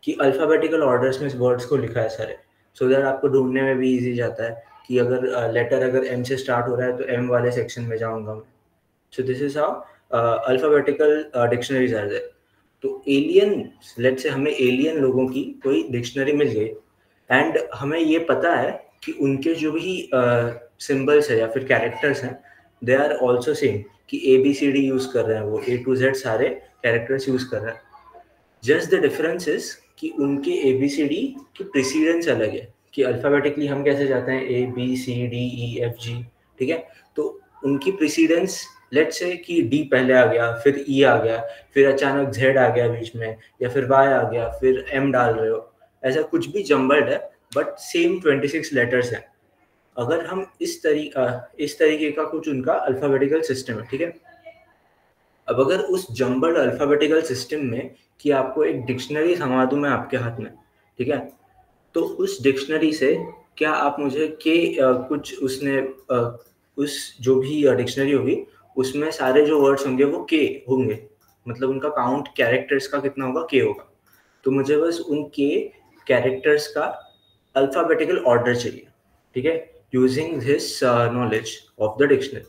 Speaker 2: कि अल्फ़ाबेटिकल ऑर्डर्स में इस वर्ड्स को लिखा है सारे, सो दैट आपको ढूंढने में भी इजी जाता है कि अगर लेटर अगर एम से स्टार्ट हो रहा है तो एम वाले सेक्शन में जाऊंगा मैं। So this is how alphabetical dictionaries are there. तो एलियन, लेट्स से हमें एलियन लोगों की कोई डिक्शनरी मिल गई, एंड हमें ये पता है कि उनके जो भी सिंबल्स है या फिर कैरेक्टर्स हैं, दे आर ऑल्सो सेम, कि ABCD यूज कर रहे हैं, वो A to Z सारे कैरेक्टर्स यूज कर रहे हैं। जस्ट द डिफरेंस इज कि उनके ABCD की प्रेसिडेंस अलग है, कि अल्फाबेटिकली हम कैसे जाते हैं ABCDEFG, ठीक है। तो उनकी प्रेसिडेंस लेट्स से कि D पहले आ गया, फिर E आ गया, फिर अचानक Z आ गया बीच में, या फिर Y आ गया, फिर M डाल रहे हो, ऐसा कुछ भी जम्बल्ड है, बट सेम 26 लेटर्स हैं। अगर हम इस तरीके का कुछ उनका अल्फाबेटिकल सिस्टम है, ठीक है। अब अगर उस जम्बल्ड अल्फाबेटिकल सिस्टम में कि आपको एक डिक्शनरी थमा दूं मैं आपके हाथ में, ठीक है, तो उस डिक्शनरी से क्या आप मुझे के कुछ उसने उस जो भी डिक्शनरी होगी उसमें सारे जो वर्ड्स होंगे वो के होंगे, मतलब उनका काउंट कैरेक्टर्स का कितना होगा, के होगा। तो मुझे बस उन के कैरेक्टर्स का अल्फाबेटिकल ऑर्डर चाहिए, ठीक है, using this knowledge of the dictionary.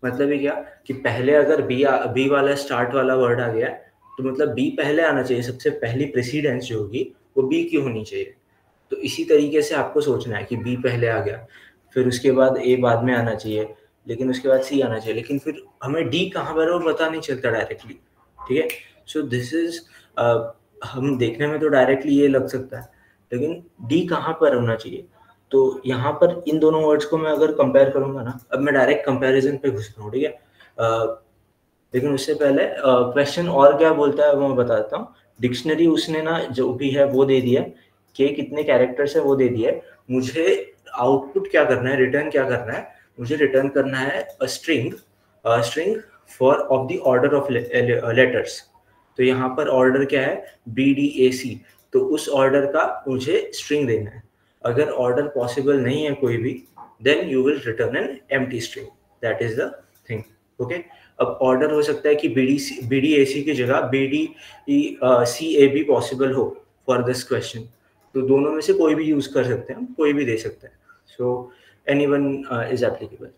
Speaker 2: मतलब ये क्या कि पहले अगर बी वाला स्टार्ट वाला वर्ड आ गया तो मतलब बी पहले आना चाहिए, सबसे पहली प्रेसिडेंस जो होगी वो बी की होनी चाहिए। तो इसी तरीके से आपको सोचना है कि बी पहले आ गया, फिर उसके बाद ए बाद में आना चाहिए, लेकिन उसके बाद सी आना चाहिए, लेकिन फिर हमें डी कहाँ पर है वो पता नहीं चलता डायरेक्टली, ठीक है। सो दिस इज, हम देखने में तो डायरेक्टली ये लग सकता है, लेकिन डी कहाँ पर होना चाहिए। तो यहाँ पर इन दोनों वर्ड्स को मैं अगर कंपेयर करूंगा ना, अब मैं डायरेक्ट कंपैरिजन पे घुस रहा हूँ, ठीक है। लेकिन उससे पहले क्वेश्चन और क्या बोलता है वो मैं बताता हूँ। डिक्शनरी उसने ना जो भी है वो दे दिया, के कितने कैरेक्टर्स है वो दे दिया है, मुझे आउटपुट क्या करना है, रिटर्न क्या करना है, मुझे रिटर्न करना है a string for of the order of letters. तो यहाँ पर ऑर्डर क्या है, BDAC, तो उस ऑर्डर का मुझे स्ट्रिंग देना है। अगर ऑर्डर पॉसिबल नहीं है कोई भी, then you will return an empty string, that is the thing. Okay, अब ऑर्डर हो सकता है कि BDAC की जगह BDCA भी पॉसिबल हो फॉर दिस क्वेश्चन, तो दोनों में से कोई भी यूज कर सकते हैं, हम कोई भी दे सकते हैं। So anyone is applicable.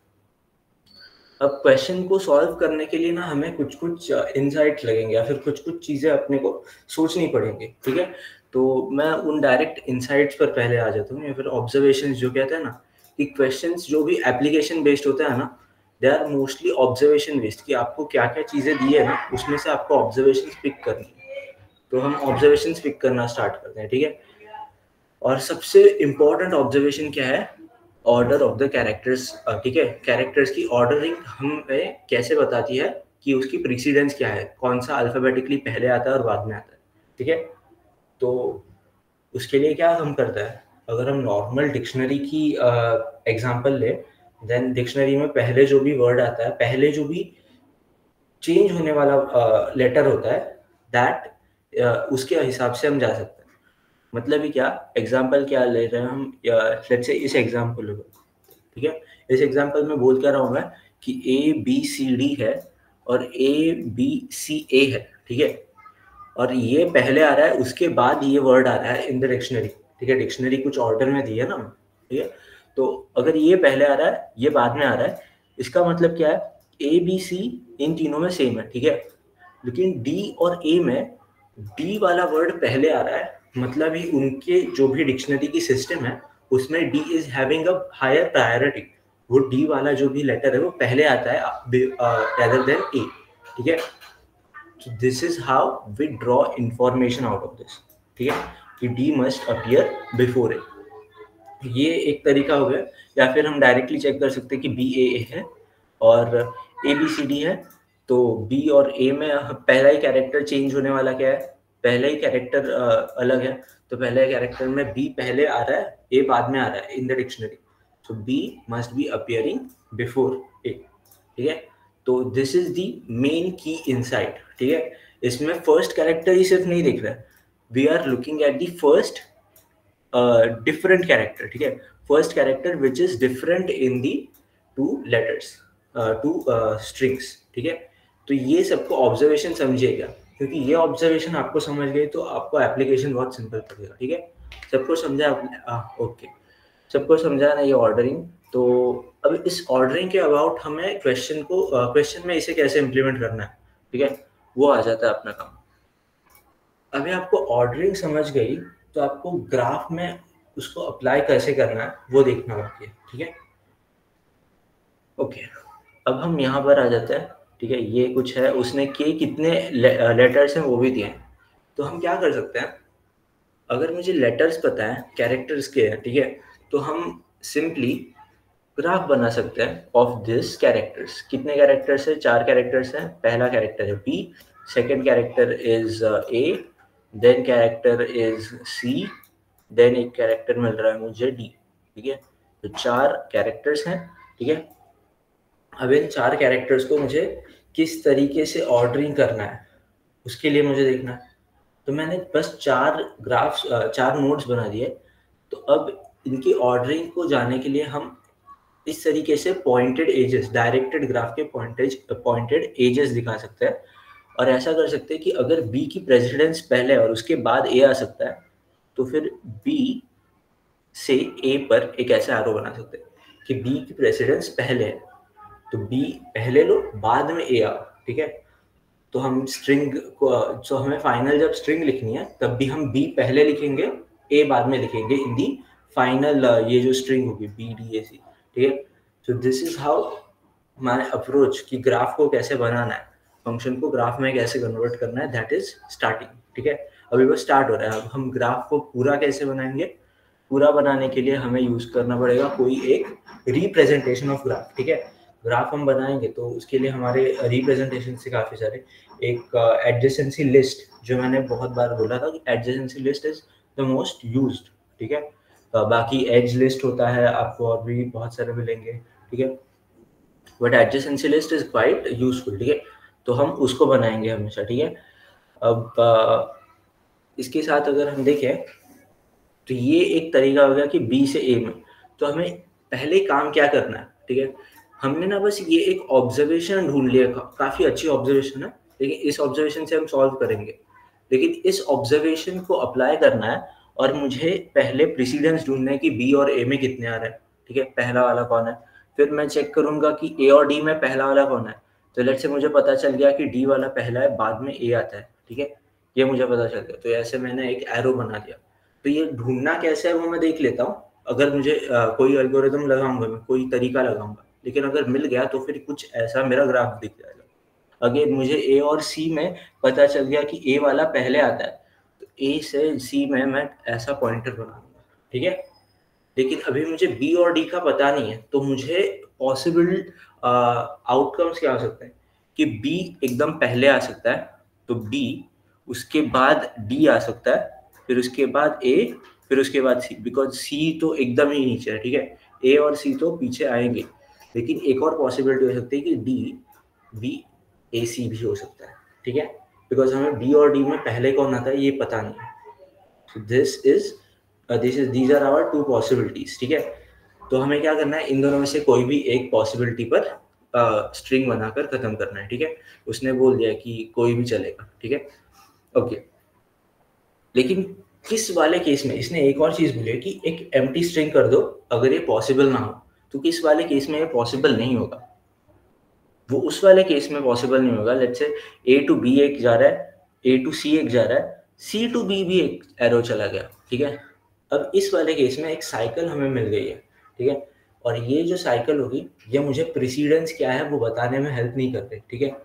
Speaker 2: अब क्वेश्चन को सॉल्व करने के लिए ना हमें कुछ कुछ इनसाइट्स लगेंगे या फिर कुछ कुछ चीज़ें अपने को सोचनी पड़ेंगी, ठीक है। तो मैं उन डायरेक्ट इनसाइट्स पर पहले आ जाता हूँ, या फिर ऑब्जर्वेशंस जो कहते हैं ना कि क्वेश्चंस जो भी एप्लीकेशन बेस्ड होता है ना, they are mostly observation based, कि आपको क्या क्या चीज़ें दी है ना उसमें से आपको ऑब्जर्वेशन पिक करनी है। तो हम ऑब्जर्वेशन पिक करना स्टार्ट करते हैं, ठीक है। और सबसे इम्पोर्टेंट ऑब्जर्वेशन क्या है, ऑर्डर ऑफ द कैरेक्टर्स, ठीक है। कैरेक्टर्स की ऑर्डरिंग हमें कैसे बताती है कि उसकी प्रीसीडेंस क्या है, कौन सा अल्फाबेटिकली पहले आता है और बाद में आता है, ठीक है। तो उसके लिए क्या हम करता है, अगर हम नॉर्मल डिक्शनरी की एग्जांपल ले, देन डिक्शनरी में पहले जो भी वर्ड आता है, पहले जो भी चेंज होने वाला लेटर होता है, दैट उसके हिसाब से हम जा सकते हैं। मतलब ही क्या, एग्जाम्पल क्या ले रहे हैं हम, लेट्स से इस एग्जाम्पल को, ठीक है। इस एग्जाम्पल में बोल क्या रहा हूँ मैं कि ABCD है और ABCA है, ठीक है। और ये पहले आ रहा है, उसके बाद ये वर्ड आ रहा है इन द डिक्शनरी, ठीक है। डिक्शनरी कुछ ऑर्डर में दी है ना, ठीक है। तो अगर ये पहले आ रहा है, ये बाद में आ रहा है, इसका मतलब क्या है, ABC इन तीनों में सेम है, ठीक है। लेकिन D और A में D वाला वर्ड पहले आ रहा है, मतलब ही उनके जो भी डिक्शनरी की सिस्टम है उसमें D is having a higher priority. वो D वाला जो भी लेटर है वो पहले आता है rather than A, ठीक है। So this is how we draw information out of this, ठीक है, कि D must appear before A। ये एक तरीका हो गया। या फिर हम डायरेक्टली चेक कर सकते हैं कि BAA है और ABCD है, तो B और A में पहला ही कैरेक्टर चेंज होने वाला क्या है, पहला ही कैरेक्टर अलग है, तो पहले कैरेक्टर में B पहले आ रहा है, A बाद में आ रहा है इन द डिक्शनरी, तो B must be appearing before A, ठीक है। तो दिस इज द मेन की इनसाइट, ठीक है। इसमें फर्स्ट कैरेक्टर ही सिर्फ नहीं देख रहा है, we are looking at the first different character, ठीक है। First character which is different in the two letters, two strings, ठीक है। तो ये सबको ऑब्जर्वेशन समझिएगा, क्योंकि ये ऑब्जर्वेशन आपको समझ गए तो आपको एप्लीकेशन बहुत सिंपल पड़ेगा, ठीक है। सबको समझा? ओके, सबको समझा ना ये ऑर्डरिंग। तो अब इस ऑर्डरिंग के अबाउट हमें क्वेश्चन में इसे कैसे इम्प्लीमेंट करना है, ठीक है, वो आ जाता है अपना काम। अभी आपको ऑर्डरिंग समझ गई तो आपको ग्राफ में उसको अप्लाई कैसे करना है वो देखना बाकी है, ठीक है। ओके, अब हम यहाँ पर आ जाते हैं, ठीक है। ये कुछ है, उसने के कितने लेटर्स हैं वो भी दिए हैं। तो हम क्या कर सकते हैं, अगर मुझे लेटर्स पता है, कैरेक्टर्स के हैं, ठीक है, तो हम सिंपली ग्राफ बना सकते हैं ऑफ दिस कैरेक्टर्स। कितने कैरेक्टर्स है? 4 कैरेक्टर्स हैं। पहला कैरेक्टर है B, second character is A, then character is C, then एक कैरेक्टर मिल रहा है मुझे D, ठीक है। तो 4 कैरेक्टर्स हैं, ठीक है। अब इन 4 कैरेक्टर्स को मुझे किस तरीके से ऑर्डरिंग करना है उसके लिए मुझे देखना है। तो मैंने बस 4 ग्राफ्स, 4 नोड्स बना दिए। तो अब इनकी ऑर्डरिंग को जाने के लिए हम इस तरीके से पॉइंटेड एजेस, डायरेक्टेड ग्राफ के पॉइंटेड एजेस दिखा सकते हैं। और ऐसा कर सकते हैं कि अगर B की प्रेसिडेंस पहले और उसके बाद A आ सकता है, तो फिर B से A पर एक ऐसा एरो बना सकते हैं कि B की प्रेसिडेंस पहले है, तो B पहले लो, बाद में A आओ, ठीक है। तो हम स्ट्रिंग को, तो हमें फाइनल जब स्ट्रिंग लिखनी है तब भी हम B पहले लिखेंगे, A बाद में लिखेंगे इन दी फाइनल ये जो स्ट्रिंग होगी BDAC, ठीक है। तो दिस इज हाउ हमारे अप्रोच कि ग्राफ को कैसे बनाना है, फंक्शन को ग्राफ में कैसे कन्वर्ट करना है, दैट इज स्टार्टिंग, ठीक है। अभी वो स्टार्ट हो रहा है। अब हम ग्राफ को पूरा कैसे बनाएंगे, पूरा बनाने के लिए हमें यूज करना पड़ेगा कोई एक रिप्रेजेंटेशन ऑफ ग्राफ, ठीक है। ग्राफ हम बनाएंगे तो उसके लिए हमारे रिप्रेजेंटेशन से काफी सारे, एक एडजेसेंसी लिस्ट, जो मैंने बहुत बार बोला था कि adjacency list is the most used, ठीक है। बाकी एज लिस्ट होता है, आपको और भी बहुत सारे मिलेंगे, ठीक है। But adjacency list is quite useful, ठीक है, तो हम उसको बनाएंगे हमेशा, ठीक है। अब इसके साथ अगर हम देखें तो ये एक तरीका हो गया कि बी से ए में, तो हमें पहले काम क्या करना है, ठीक है। हमने ना बस ये एक ऑब्जर्वेशन ढूंढ लिया, काफी अच्छी ऑब्जर्वेशन है, लेकिन इस ऑब्जर्वेशन से हम सॉल्व करेंगे, लेकिन इस ऑब्जर्वेशन को अप्लाई करना है और मुझे पहले प्रेसिडेंस ढूंढना है कि बी और ए में कितने आ रहे हैं, ठीक है, पहला वाला कौन है। फिर मैं चेक करूंगा कि ए और डी में पहला वाला कौन है, तो लेट से मुझे पता चल गया कि डी वाला पहला है, बाद में ए आता है, ठीक है, ये मुझे पता चल गया, तो ऐसे मैंने एक एरो बना दिया। तो ये ढूंढना कैसे है वो मैं देख लेता हूँ, अगर मुझे कोई एल्गोरिदम लगाऊंगा, मैं कोई तरीका लगाऊंगा, लेकिन अगर मिल गया तो फिर कुछ ऐसा मेरा ग्राफ दिख जाएगा। अगर मुझे ए और सी में पता चल गया कि ए वाला पहले आता है, तो ए से सी में मैं ऐसा पॉइंटर बनाऊंगा, ठीक है। लेकिन अभी मुझे बी और डी का पता नहीं है, तो मुझे पॉसिबल आउटकम्स क्या हो सकते हैं कि बी एकदम पहले आ सकता है, तो बी, उसके बाद डी आ सकता है, फिर उसके बाद ए, फिर उसके बाद सी, बिकॉज सी तो एकदम ही नीचे है, ठीक है, ए और सी तो पीछे आएंगे। लेकिन एक और पॉसिबिलिटी हो सकती है कि डी बी ए सी भी हो सकता है, ठीक है, बिकॉज हमें बी और डी में पहले कौन आता है ये पता नहीं है। So these are our two possibilities, ठीक है। तो हमें क्या करना है, इन दोनों में से कोई भी एक पॉसिबिलिटी पर स्ट्रिंग बनाकर खत्म करना है, ठीक है। उसने बोल दिया कि कोई भी चलेगा, ठीक है, ओके। लेकिन किस वाले केस में इसने एक और चीज बोली है कि एक एम्प्टी स्ट्रिंग कर दो अगर ये पॉसिबल ना हो, तो किस वाले केस में ये पॉसिबल नहीं होगा, वो उस वाले केस में पॉसिबल नहीं होगा। Let's say A to be एक जा रहा है, ए टू सी एक जा रहा है, सी टू बी भी एक एरो चला गया, ठीक है। अब इस वाले केस में एक साइकिल हमें मिल गई है, ठीक है, और ये जो साइकिल होगी ये मुझे प्रेसिडेंस क्या है वो बताने में हेल्प नहीं कर रही, ठीक है।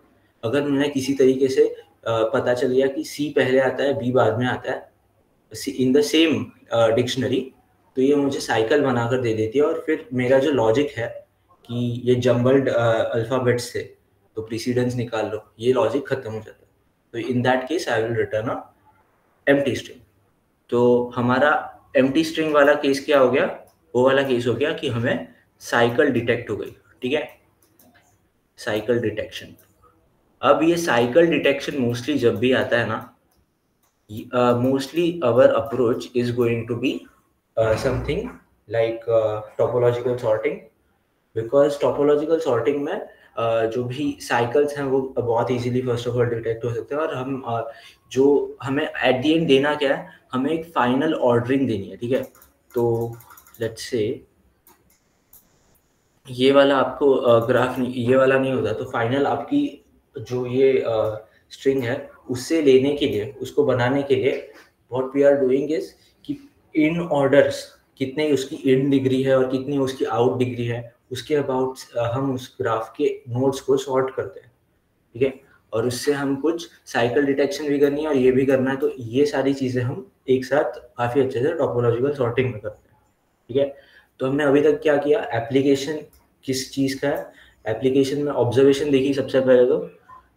Speaker 2: अगर मैंने किसी तरीके से पता चल गया कि सी पहले आता है बी बाद में आता है इन द सेम डिक्शनरी, तो ये मुझे साइकिल बनाकर दे देती है, और फिर मेरा जो लॉजिक है कि ये जम्बल्ड अल्फाबेट्स थे तो प्रेसिडेंस निकाल लो, ये लॉजिक खत्म हो जाता है। तो इन that case I will return a empty string. तो हमारा एम्प्टी स्ट्रिंग वाला केस क्या हो गया, वो वाला केस हो गया कि हमें साइकिल डिटेक्ट हो गई, ठीक है, साइकिल डिटेक्शन। अब ये साइकिल डिटेक्शन मोस्टली जब भी आता है ना, mostly our approach is going to be something like topological sorting, because topological sorting में जो भी साइकिल्स हैं वो बहुत easily first of all detect हो सकते हैं, और हम जो हमें एट द एंड देना क्या है, हमें एक फाइनल ऑर्डरिंग देनी है, ठीक है। तो लेट्स से ये वाला आपको ग्राफ नहीं, ये वाला नहीं होता, तो फाइनल आपकी जो ये स्ट्रिंग है उससे लेने के लिए, उसको बनाने के लिए what we are doing is कि इन ऑर्डर्स कितने उसकी इन डिग्री है और कितनी उसकी आउट डिग्री है, उसके अबाउट हम उस ग्राफ के नोड्स को सॉर्ट करते हैं, ठीक है, और उससे हम कुछ साइकिल डिटेक्शन भी करनी है और ये भी करना है, तो ये सारी चीजें हम एक साथ काफी अच्छे से टोपोलॉजिकल सॉर्टिंग में करते हैं, ठीक है। तो हमने अभी तक क्या किया, एप्लीकेशन किस चीज का है, एप्लीकेशन में ऑब्जर्वेशन देखी सबसे पहले, तो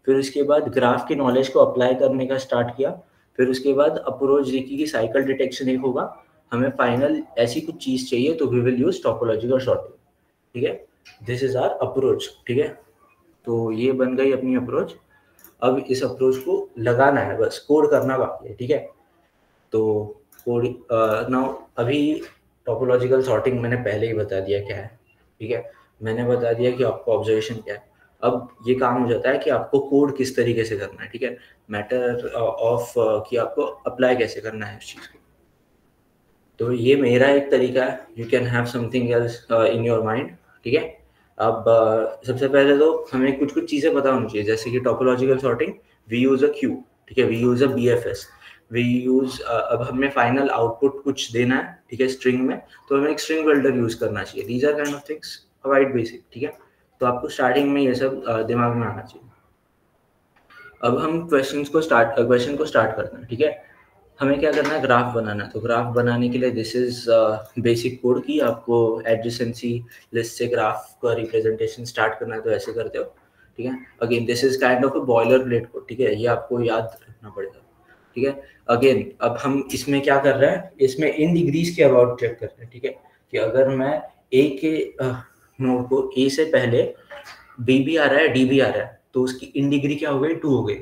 Speaker 2: फिर उसके बाद ग्राफ की नॉलेज को अप्लाई करने का स्टार्ट किया, फिर उसके बाद अप्रोच देखी कि साइकिल डिटेक्शन एक होगा, हमें फाइनल ऐसी कुछ चीज चाहिए तो we will use topological sorting, ठीक है। दिस इज आवर अप्रोच, ठीक है। तो ये बन गई अपनी अप्रोच। अब इस अप्रोच को लगाना है, बस कोड करना बाकी है, ठीक है। तो कोड नाउ अभी टोपोलॉजिकल सॉर्टिंग मैंने पहले ही बता दिया क्या है, ठीक है, मैंने बता दिया कि आपको ऑब्जर्वेशन क्या है। अब ये काम हो जाता है कि आपको कोड किस तरीके से करना है, ठीक है, मैटर ऑफ कि आपको अप्लाई कैसे करना है उस चीज़ को। तो ये मेरा एक तरीका है, you can have something else in your mind, ठीक है। अब सबसे पहले तो हमें कुछ कुछ चीज़ें पता होनी चाहिए, जैसे कि topological sorting we use a queue, ठीक है, we use a BFS, we use अब हमें फाइनल आउटपुट कुछ देना है, ठीक है, स्ट्रिंग में, तो हमें एक स्ट्रिंग बिल्डर यूज़ करना चाहिए। These are kind of things quite basic, ठीक है। तो आपको स्टार्टिंग में ये सब दिमाग में आना चाहिए। अब हम क्वेश्चन को स्टार्ट करते हैं, ठीक है। हमें क्या करना है, ग्राफ बनाना है। तो ग्राफ बनाने के लिए दिस इज बेसिक कोड की आपको एडजेसेंसी लिस्ट से ग्राफ का रिप्रेजेंटेशन स्टार्ट करना है, तो ऐसे करते हो, ठीक है। Again this is kind of a boiler plate code, ठीक है, ये आपको याद रखना पड़ेगा। ठीक है। अगेन अब हम इसमें क्या कर रहे हैं, इसमें इन डिग्रीज के अबाउट चेक कर रहे हैं, ठीक है, कि अगर मैं ए के नोड को ए से पहले बी भी आ रहा है डी भी आ रहा है तो उसकी इन डिग्री क्या हो गई, 2 हो गई।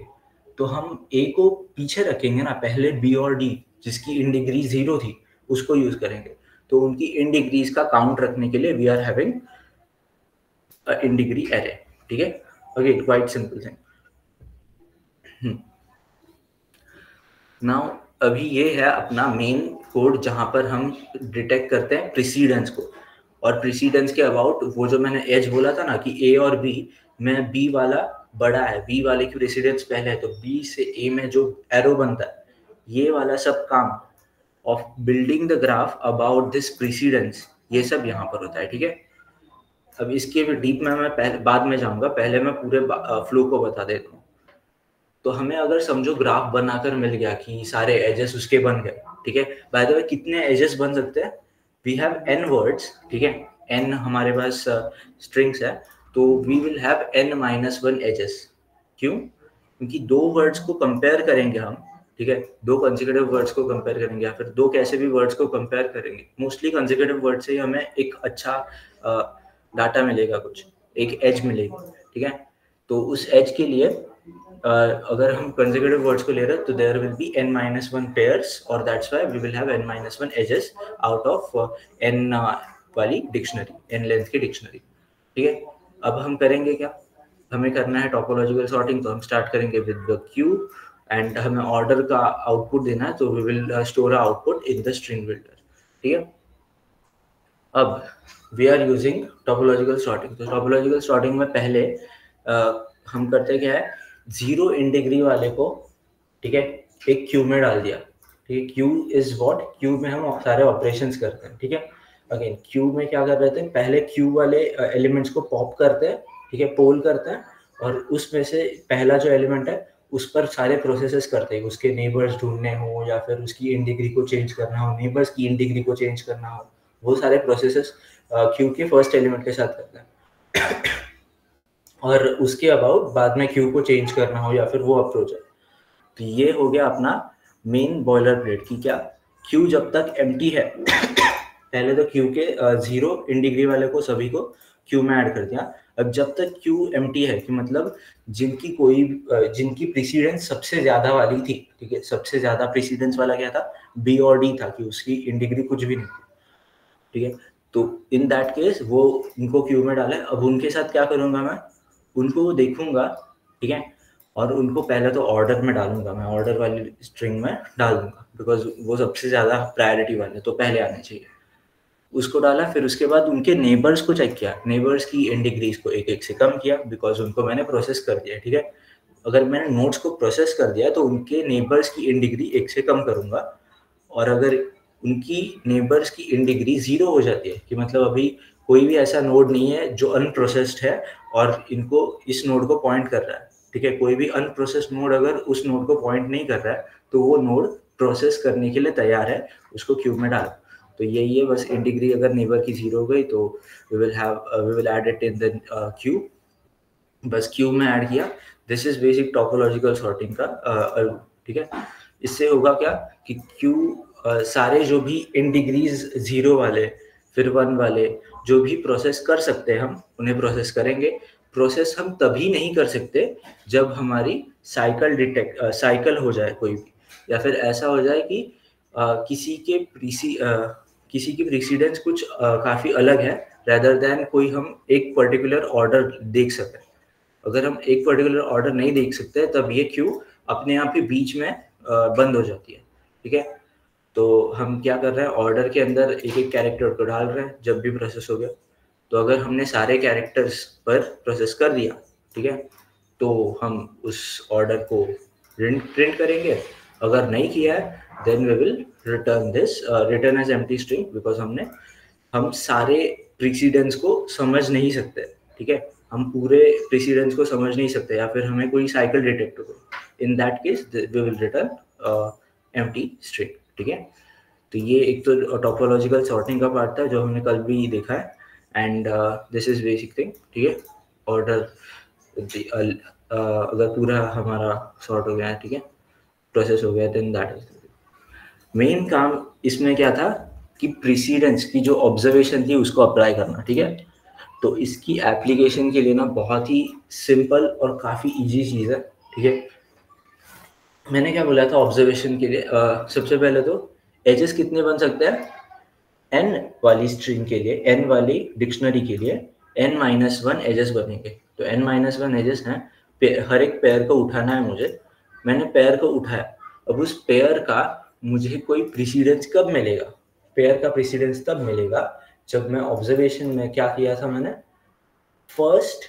Speaker 2: तो हम ए को पीछे रखेंगे ना, पहले बी और डी जिसकी इन डिग्री 0 थी उसको यूज करेंगे। तो उनकी इन डिग्रीज का काउंट रखने के लिए we are having in degree array, ठीक है। Again quite simple thing. Now अभी ये है अपना मेन कोड जहां पर हम डिटेक्ट करते हैं प्रीसीडेंस को। और प्रीसीडेंस के अबाउट वो जो मैंने एज बोला था ना कि ए और बी में बी वाला बड़ा है, बी वाले की प्रीसीडेंस पहले है, तो बी से ए में जो एरो बनता है ये वाला सब काम of building the graph about this precedence ये सब यहाँ पर होता है, ठीक है। अब इसके डीप में मैं बाद में जाऊंगा, पहले मैं पूरे फ्लो को बता देता हूँ। तो हमें अगर समझो ग्राफ बनाकर मिल गया कि सारे एजेस उसके बन गए, ठीक है। बाय द वे कितने एजेस बन सकते हैं, वी हैव n वर्ड्स, ठीक है, n हमारे पास स्ट्रिंग्स है, तो we will have n-1 edges. क्यों? क्योंकि दो वर्ड्स को कंपेयर करेंगे हम, ठीक है, दो कंसेक्यूटिव वर्ड्स को कंपेयर करेंगे या फिर दो कैसे भी वर्ड्स को कंपेयर करेंगे, मोस्टली कंसेक्यूटिव वर्ड से ही हमें एक अच्छा डाटा मिलेगा, कुछ एक एज मिलेगी, ठीक है। तो उस एज के लिए अगर हम कंसेक्यूटिव वर्ड्स को ले रहे हैं तो there will be n-1 pairs और that's why we will have n-1 edges out of n वाली डिक्शनरी, n लेंथ की डिक्शनरी, ठीक है। अब हम करेंगे क्या, हमें करना है टोपोलॉजिकल सॉर्टिंग, तो हम स्टार्ट करेंगे विद द क्यू एंड हमें ऑर्डर का आउटपुट देना है, तो we will store output in the string builder, ठीक है। अब we are using topological sorting. तो टोपोलॉजिकल सॉर्टिंग में पहले हम करते क्या है, 0 इन डिग्री वाले को, ठीक है, एक क्यू में डाल दिया, ठीक है। क्यू इज व्हाट, क्यू में हम सारे ऑपरेशंस करते हैं, ठीक है। अगेन क्यू में क्या कर रहे थे, पहले क्यू वाले एलिमेंट्स को पॉप करते हैं, ठीक है, पोल करते हैं, और उसमें से पहला जो एलिमेंट है उस पर सारे प्रोसेसेस करते हैं, उसके नेबर्स ढूंढने हो या फिर उसकी इन डिग्री को चेंज करना हो, नेबर्स की इन डिग्री को चेंज करना हो, वो सारे प्रोसेसेस क्यू के फर्स्ट एलिमेंट के साथ करते हैं। और उसके अबाउट बाद में क्यू को चेंज करना हो या फिर वो अप्रोच है। तो ये हो गया अपना मेन बॉयलर प्लेट की क्या, क्यू जब तक एम्प्टी है पहले तो क्यू के 0 इन डिग्री वाले को सभी को क्यू में ऐड कर दिया। अब जब तक क्यू एम्प्टी है कि मतलब जिनकी प्रीसीडेंस सबसे ज्यादा वाली थी, ठीक है, सबसे ज्यादा प्रीसीडेंस वाला क्या था, बी और डी था, कि उसकी इन डिग्री कुछ भी नहीं थी, ठीक है। तो इन दैट केस वो उनको क्यू में डाला है। अब उनके साथ क्या करूंगा, मैं उनको देखूंगा, ठीक है, और उनको पहले तो ऑर्डर में डालूंगा, मैं ऑर्डर वाली स्ट्रिंग में डाल दूंगा बिकॉज वो सबसे ज्यादा प्रायोरिटी वाले तो पहले आने चाहिए। उसको डाला, फिर उसके बाद उनके नेबर्स को चेक किया, नेबर्स की इन डिग्रीज को एक एक से कम किया बिकॉज उनको मैंने प्रोसेस कर दिया, ठीक है। अगर मैंने नोट्स को प्रोसेस कर दिया तो उनके नेबर्स की इन डिग्री 1 से कम करूंगा, और अगर उनकी नेबर्स की इन डिग्री 0 हो जाती है कि मतलब अभी कोई भी ऐसा नोड नहीं है जो अनप्रोसेस्ड है और इनको इस नोड को पॉइंट कर रहा है, ठीक है, कोई भी अनप्रोसेस्ड नोड अगर उस नोड को पॉइंट नहीं कर रहा है तो वो नोड प्रोसेस करने के लिए तैयार है, उसको क्यू में डाल। तो यही है बस, इन डिग्री अगर नेबर की 0 हो गई तो we will add it in the queue, बस क्यू में ऐड किया। This is basic topological sorting का, ठीक है। इससे होगा क्या कि क्यू सारे जो भी इन डिग्रीज 0 वाले फिर 1 वाले जो भी प्रोसेस कर सकते हैं हम उन्हें प्रोसेस करेंगे। प्रोसेस हम तभी नहीं कर सकते जब हमारी साइकिल हो जाए कोई भी, या फिर ऐसा हो जाए कि किसी की प्रीसीडेंस कुछ काफी अलग है रेदर देन कोई हम एक पर्टिकुलर ऑर्डर देख सकें। अगर हम एक पर्टिकुलर ऑर्डर नहीं देख सकते तब ये क्यू अपने आप ही बीच में बंद हो जाती है, ठीक है। तो हम क्या कर रहे हैं, ऑर्डर के अंदर एक एक कैरेक्टर को डाल रहे हैं जब भी प्रोसेस हो गया। तो अगर हमने सारे कैरेक्टर्स पर प्रोसेस कर दिया, ठीक है, तो हम उस ऑर्डर को प्रिंट करेंगे। अगर नहीं किया है then we will return as empty string because हम सारे प्रीसीडेंस को समझ नहीं सकते, ठीक है, हम पूरे प्रीसीडेंस को समझ नहीं सकते या फिर हमें कोई साइकिल डिटेक्ट हो गई, in that case we will return empty string, ठीक है। तो ये एक तो टोपोलॉजिकल सॉर्टिंग का पार्ट था जो हमने कल भी देखा है, and this is basic thing, ठीक है। ऑर्डर अगर पूरा हमारा सॉर्ट हो गया है, ठीक है। प्रोसेस हो गया, देन दैट इज मेन काम। इसमें क्या था कि प्रीसीडेंस की जो ऑब्जर्वेशन थी उसको अप्लाई करना, ठीक है। तो इसकी एप्लीकेशन के लिए ना बहुत ही सिंपल और काफ़ी इजी चीज़ है, ठीक है। मैंने क्या बोला था ऑब्जर्वेशन के लिए, सबसे पहले तो एजेस कितने बन सकते हैं, n वाली स्ट्रिंग के लिए, n वाली डिक्शनरी के लिए n-1 एजेस बनेंगे। तो n-1 एजेस हैं, हर एक पेयर को उठाना है मुझे। मैंने पेयर को उठाया, अब उस पेयर का मुझे कोई प्रीसीडेंस कब मिलेगा, पेयर का प्रीसीडेंस तब मिलेगा जब मैं ऑब्जर्वेशन में क्या किया था, मैंने first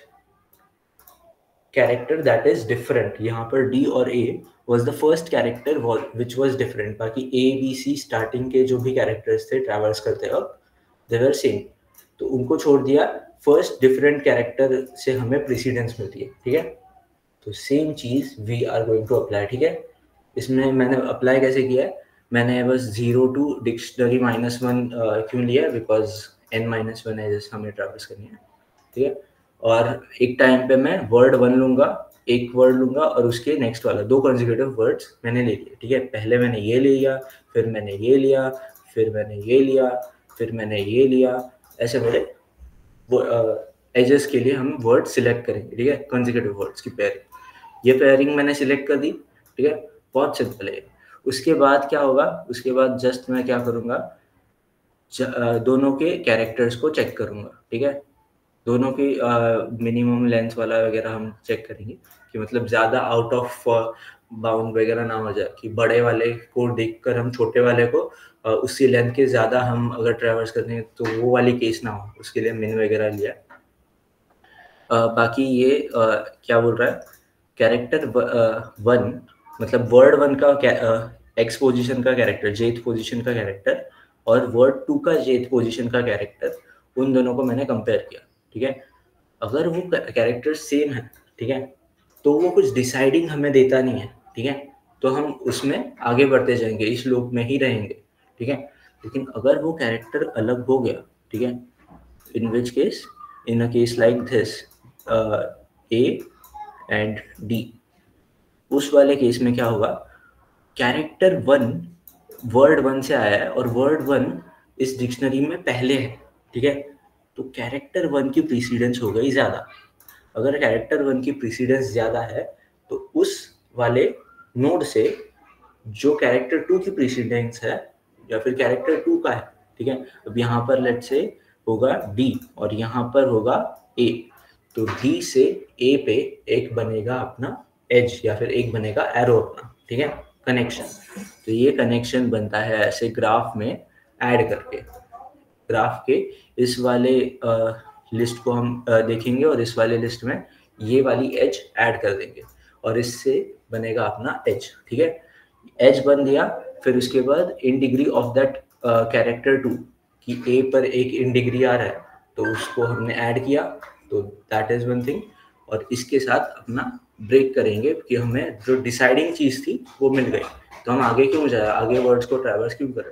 Speaker 2: character that is different, यहाँ पर D और A was the first character which was different। बाकी A B C स्टार्टिंग के जो भी कैरेक्टर्स थे ट्रैवर्स करते वक्त they were same, तो उनको छोड़ दिया। फर्स्ट डिफरेंट कैरेक्टर से हमें प्रेसिडेंस मिलती है, ठीक है। तो सेम चीज we are going to apply, ठीक है। इसमें मैंने अप्लाई कैसे किया है, मैंने बस 0 to डिक्शनरी -1 क्यों लिया, बिकॉज n-1 एजेस हमें ट्रैवर्स करनी है, ठीक है। और एक टाइम पे मैं वर्ड 1 लूंगा, एक वर्ड लूंगा और उसके नेक्स्ट वाला, 2 कंसेक्यूटिव वर्ड्स मैंने ले लिए, ठीक है। पहले मैंने ये ले लिया, फिर मैंने ये लिया, फिर मैंने ये लिया, फिर मैंने ये लिया, ऐसे मेरे वो एजेस के लिए हम वर्ड सिलेक्ट करेंगे, ठीक है, कंसेक्यूटिव वर्ड्स की पेयरिंग। ये पेयरिंग मैंने सिलेक्ट कर दी, ठीक है, बहुत सिंपल है। उसके बाद क्या होगा, उसके बाद जस्ट मैं क्या करूँगा, दोनों के कैरेक्टर्स को चेक करूँगा, ठीक है। दोनों की मिनिमम लेंथ वाला वगैरह हम चेक करेंगे कि मतलब ज़्यादा आउट ऑफ बाउंड वगैरह ना हो जाए, कि बड़े वाले को देखकर हम छोटे वाले को उसकी लेंथ के ज़्यादा हम अगर ट्रैवर्स करते हैं तो वो वाली केस ना हो, उसके लिए मिन वगैरह लिया। बाकी ये क्या बोल रहा है, कैरेक्टर 1 मतलब वर्ड 1 का एक्स पोजीशन का कैरेक्टर, जेथ पोजीशन का कैरेक्टर, और वर्ड 2 का जेथ पोजीशन का कैरेक्टर, उन दोनों को मैंने कंपेयर किया, ठीक है। अगर वो कैरेक्टर सेम है, ठीक है, तो वो कुछ डिसाइडिंग हमें देता नहीं है, ठीक है, तो हम उसमें आगे बढ़ते जाएंगे, इस लूप में ही रहेंगे, ठीक है। लेकिन अगर वो कैरेक्टर अलग हो गया, ठीक है, in which case, in a case like this A and D, उस वाले केस में क्या होगा, कैरेक्टर 1 वर्ड 1 से आया है और वर्ड 1 इस डिक्शनरी में पहले है, ठीक है, तो कैरेक्टर 1 की प्रीसीडेंस हो गई ज़्यादा। अगर कैरेक्टर 1 की प्रीसीडेंस ज़्यादा है तो उस वाले नोड से जो कैरेक्टर 2 की प्रीसीडेंस है या फिर कैरेक्टर 2 का है, ठीक है, अब यहाँ पर लेट्स से होगा D और यहाँ पर होगा A, तो D से A पे एक बनेगा अपना एज या फिर एक बनेगा एरो अपना, ठीक है, कनेक्शन। तो ये कनेक्शन बनता है ऐसे ग्राफ में ऐड करके। ग्राफ के इस वाले लिस्ट को हम देखेंगे और इस वाले लिस्ट में ये वाली एज ऐड कर देंगे और इससे बनेगा अपना एज, ठीक है। एज बन गया, फिर उसके बाद in degree of that character 2 कि ए पर एक इन डिग्री आ रहा है तो उसको हमने ऐड किया, तो दैट इज वन थिंग। और इसके साथ अपना ब्रेक करेंगे कि हमें जो डिसाइडिंग चीज़ थी वो मिल गई, तो हम आगे क्यों जाए, आगे वर्ड्स को ट्रैवर्स क्यों करें।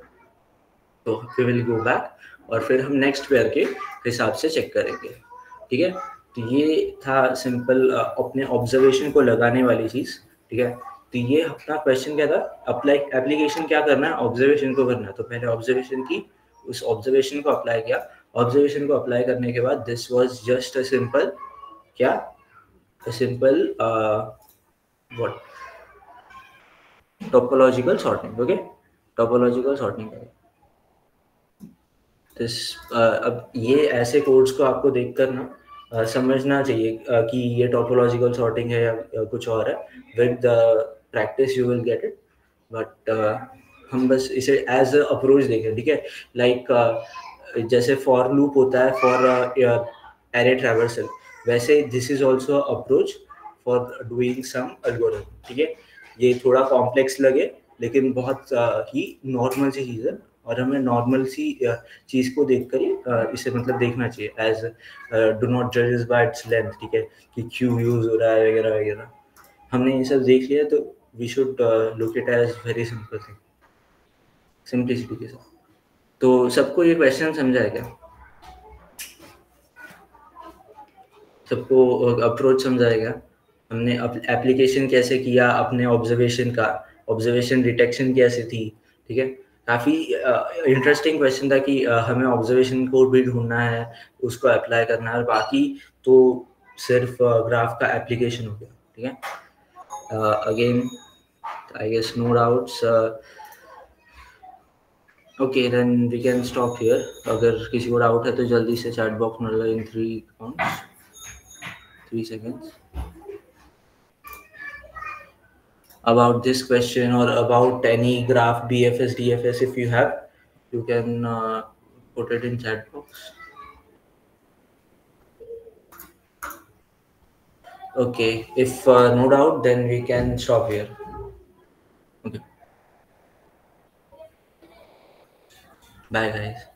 Speaker 2: तो वी विल गो बैक और फिर हम नेक्स्ट पेयर के हिसाब से चेक करेंगे, ठीक है। तो ये था सिंपल अपने ऑब्जर्वेशन को लगाने वाली चीज़, ठीक है। तो ये अपना क्वेश्चन क्या था, अप्लाई एप्लीकेशन क्या करना है, ऑब्जर्वेशन को करना है। तो पहले ऑब्जर्वेशन की, उस ऑब्जर्वेशन को अप्लाई किया, ऑब्जर्वेशन को अप्लाई करने के बाद this was just a simple क्या, a simple what, topological sorting, okay, topological sorting. अब ये ऐसे कोड्स को आपको देखकर ना समझना चाहिए कि ये टोपोलॉजिकल सॉर्टिंग है या कुछ और है। With the practice you will get it, but हम बस इसे एज अ अप्रोच देखें, ठीक है। लाइक जैसे फॉर लूप होता है फॉर एरे ट्रैवर्सल, वैसे this is also approach for doing some algorithm, ठीक है। ये थोड़ा कॉम्प्लेक्स लगे लेकिन बहुत ही नॉर्मल सी चीज़ है और हमें नॉर्मल सी चीज़ को देखकर ही इसे मतलब देखना चाहिए एज डू नॉट जज बाय इट्स लेंथ, ठीक है, कि क्यों यूज हो रहा है वगैरह वगैरह। हमने ये सब देख लिया तो we should look it as very simple thing, simplicity के साथ। तो सबको ये क्वेश्चन समझा है क्या, सबको अप्रोच समझा है क्या, हमने एप्लीकेशन कैसे किया अपने ऑब्जर्वेशन का, ऑब्जर्वेशन डिटेक्शन कैसी थी, ठीक है। काफ़ी इंटरेस्टिंग क्वेश्चन था कि हमें ऑब्जर्वेशन कोड भी ढूंढना है, उसको अप्लाई करना है, और बाकी तो सिर्फ ग्राफ का एप्लीकेशन हो गया, ठीक है। Again I guess no doubts. Okay then we can stop here. अगर किसी को डाउट है तो जल्दी से चैट बॉक्स में इन 3 seconds about this question or about any graph BFS DFS. If you have, you can put it in chat box. Okay, if no doubt, then we can stop here. Okay, bye guys.